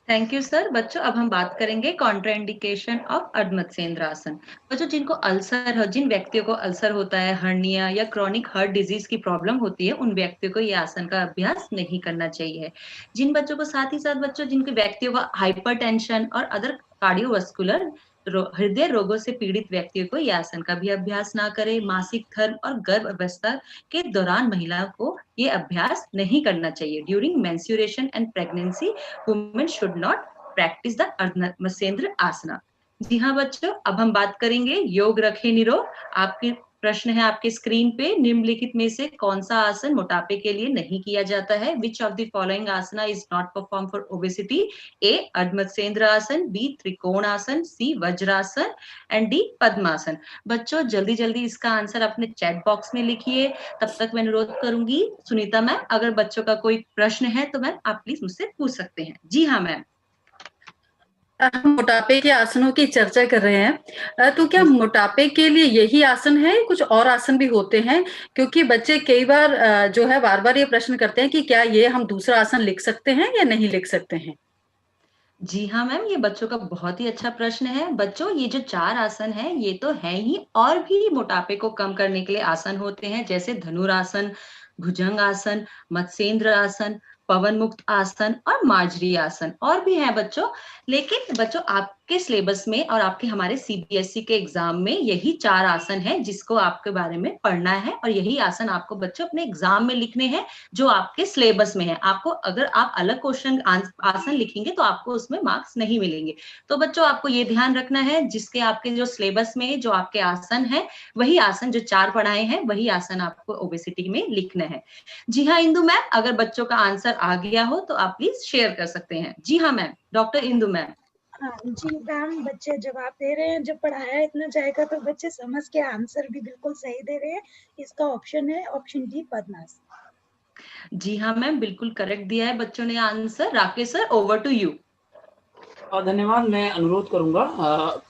Thank you sir. बच्चों अब हम बात करेंगे कॉन्ट्राइंडिकेशन ऑफ अर्धमत्स्येंद्र आसन। बच्चों जिनको अल्सर हो, जिन व्यक्तियों को अल्सर होता है, हर्निया या क्रॉनिक हार्ट डिजीज की प्रॉब्लम होती है, उन व्यक्तियों को ये आसन का अभ्यास नहीं करना चाहिए। जिन बच्चों को साथ ही साथ बच्चों जिनके व्यक्तियों को हाइपरटेंशन और अदर कार्डियोवास्कुलर हृदय रोगों से पीड़ित व्यक्तियों को यह आसन का भी अभ्यास ना करें। मासिक धर्म और गर्भ अवस्था के दौरान महिला को ये अभ्यास नहीं करना चाहिए। During menstruation and pregnancy women should not practice the Ardhamatsyendra asana. जी हाँ बच्चों, अब हम बात करेंगे योग रखे निरोग। आपके प्रश्न है आपके स्क्रीन पे, निम्नलिखित में से कौन सा आसन मोटापे के लिए नहीं किया जाता है? Which of the following asana is not perform for obesity? A Ardhamatsyendra asana, B Trikona asana, C Vajrasana and D Padmasana. बच्चों जल्दी जल्दी इसका आंसर अपने चैट बॉक्स में लिखिए। तब तक मैं अनुरोध करूंगी सुनीता मैम, अगर बच्चों का कोई प्रश्न है तो मैम आप प्लीज मुझसे पूछ सकते हैं। जी हाँ मैम। हम मोटापे के आसनों की चर्चा कर रहे हैं, तो क्या मोटापे के लिए यही आसन है, कुछ और आसन भी होते हैं? क्योंकि बच्चे कई बार जो है बार बार ये प्रश्न करते हैं कि क्या ये हम दूसरा आसन लिख सकते हैं या नहीं लिख सकते हैं। जी हाँ मैम, ये बच्चों का बहुत ही अच्छा प्रश्न है। बच्चों ये जो 4 आसन है ये तो है ही, और भी मोटापे को कम करने के लिए आसन होते हैं, जैसे धनुरासन, भुजंग आसन, मत्स्येंद्र आसन, पवन मुक्त आसन और मार्जरी आसन, और भी हैं बच्चों। लेकिन बच्चों आपके सिलेबस में और आपके हमारे सीबीएसई के एग्जाम में यही 4 आसन है जिसको आपके बारे में पढ़ना है, और यही आसन आपको बच्चों अपने एग्जाम में लिखने हैं जो आपके सिलेबस में है। आपको अगर आप अलग क्वेश्चन आसन लिखेंगे तो आपको उसमें मार्क्स नहीं मिलेंगे। तो बच्चों आपको ये ध्यान रखना है, जिसके आपके जो सिलेबस में जो आपके आसन है वही आसन, जो 4 पढ़ाए हैं वही आसन आपको ओबेसिटी में लिखना है। जी हाँ इंदु मैम, अगर बच्चों का आंसर आ गया हो तो आप प्लीज शेयर कर सकते हैं। जी हाँ मैम, डॉक्टर इंदु मैम। जी मैम, बच्चे जवाब दे रहे हैं, जब पढ़ाया इतना जाएगा तो बच्चे समझ के आंसर भी बिल्कुल सही दे रहे हैं। इसका ऑप्शन है ऑप्शन डी पद्मासन। जी हाँ मैम, बिल्कुल करेक्ट दिया है बच्चों ने answer. Rakesh sir over to you. धन्यवाद। मैं अनुरोध करूंगा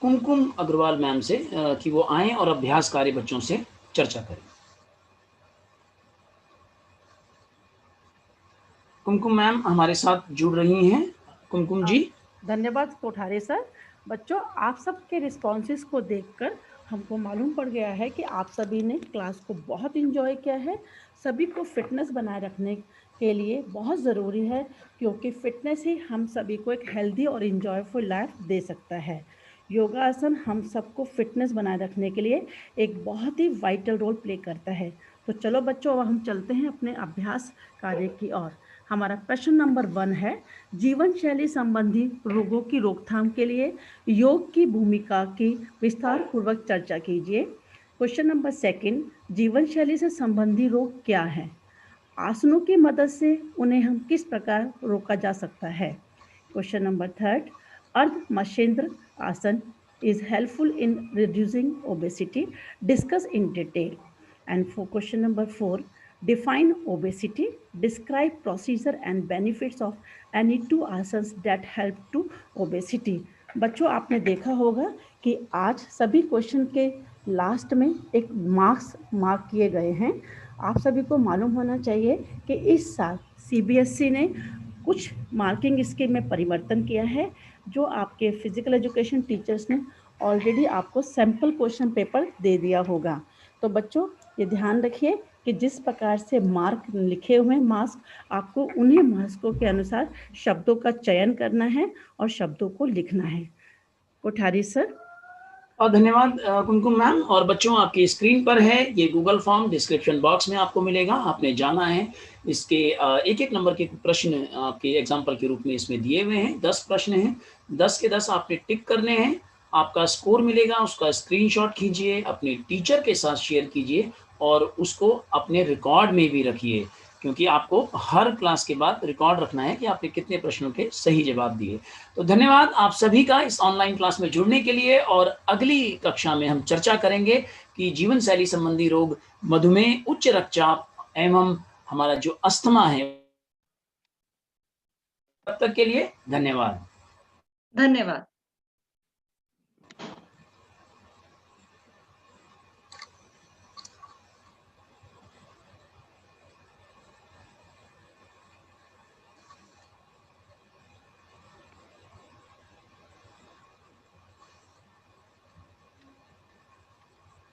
कुमकुम अग्रवाल मैम से कि वो आए और अभ्यास कार्य बच्चों से चर्चा करें। कुमकुम मैम हमारे साथ जुड़ रही हैं। कुमकुम जी। धन्यवाद कोठारे सर। बच्चों आप सबके रिस्पॉन्सेस को देखकर हमको मालूम पड़ गया है कि आप सभी ने क्लास को बहुत एंजॉय किया है। सभी को फिटनेस बनाए रखने के लिए बहुत ज़रूरी है, क्योंकि फिटनेस ही हम सभी को एक हेल्दी और एंजॉयफुल लाइफ दे सकता है। योगासन हम सबको फिटनेस बनाए रखने के लिए एक बहुत ही वाइटल रोल प्ले करता है। तो चलो बच्चों अब हम चलते हैं अपने अभ्यास कार्य की ओर। हमारा प्रश्न नंबर 1 है, जीवन शैली संबंधी रोगों की रोकथाम के लिए योग की भूमिका की विस्तार पूर्वक चर्चा कीजिए। क्वेश्चन नंबर 2, जीवन शैली से संबंधी रोग क्या है? आसनों की मदद से उन्हें हम किस प्रकार रोका जा सकता है? क्वेश्चन नंबर 3, अर्ध मशेंद्र आसन is helpful in reducing obesity. Discuss in detail. And for question number 4, define obesity. Describe procedure and benefits of any two asanas that help to obesity. बच्चों, आपने देखा होगा कि आज सभी क्वेश्चन के लास्ट में एक मार्क किए गए हैं। आप सभी को मालूम होना चाहिए कि इस साल CBSE ने कुछ मार्किंग स्कीम में परिवर्तन किया है, जो आपके फिजिकल एजुकेशन टीचर्स ने ऑलरेडी आपको सैम्पल क्वेश्चन पेपर दे दिया होगा। तो बच्चों, ये ध्यान रखिए कि जिस प्रकार से मार्क लिखे हुए हैं मार्क्स, आपको उन्हीं मार्क्सों के अनुसार शब्दों का चयन करना है और शब्दों को लिखना है। कोठारी सर। और धन्यवाद कुमकुम मैम। और बच्चों, आपकी स्क्रीन पर है ये गूगल फॉर्म, डिस्क्रिप्शन बॉक्स में आपको मिलेगा। आपने जाना है, इसके एक एक नंबर के प्रश्न आपके एग्जाम्पल के रूप में इसमें दिए हुए हैं। 10 प्रश्न हैं, 10 के 10 आपने टिक करने हैं। आपका स्कोर मिलेगा, उसका स्क्रीनशॉट खींचिए, अपने टीचर के साथ शेयर कीजिए और उसको अपने रिकॉर्ड में भी रखिए, क्योंकि आपको हर क्लास के बाद रिकॉर्ड रखना है कि आपने कितने प्रश्नों के सही जवाब दिए। तो धन्यवाद आप सभी का इस ऑनलाइन क्लास में जुड़ने के लिए। और अगली कक्षा में हम चर्चा करेंगे कि जीवन शैली संबंधी रोग, मधुमेह, उच्च रक्तचाप एवं हमारा जो अस्थमा है। तब तक के लिए धन्यवाद। धन्यवाद।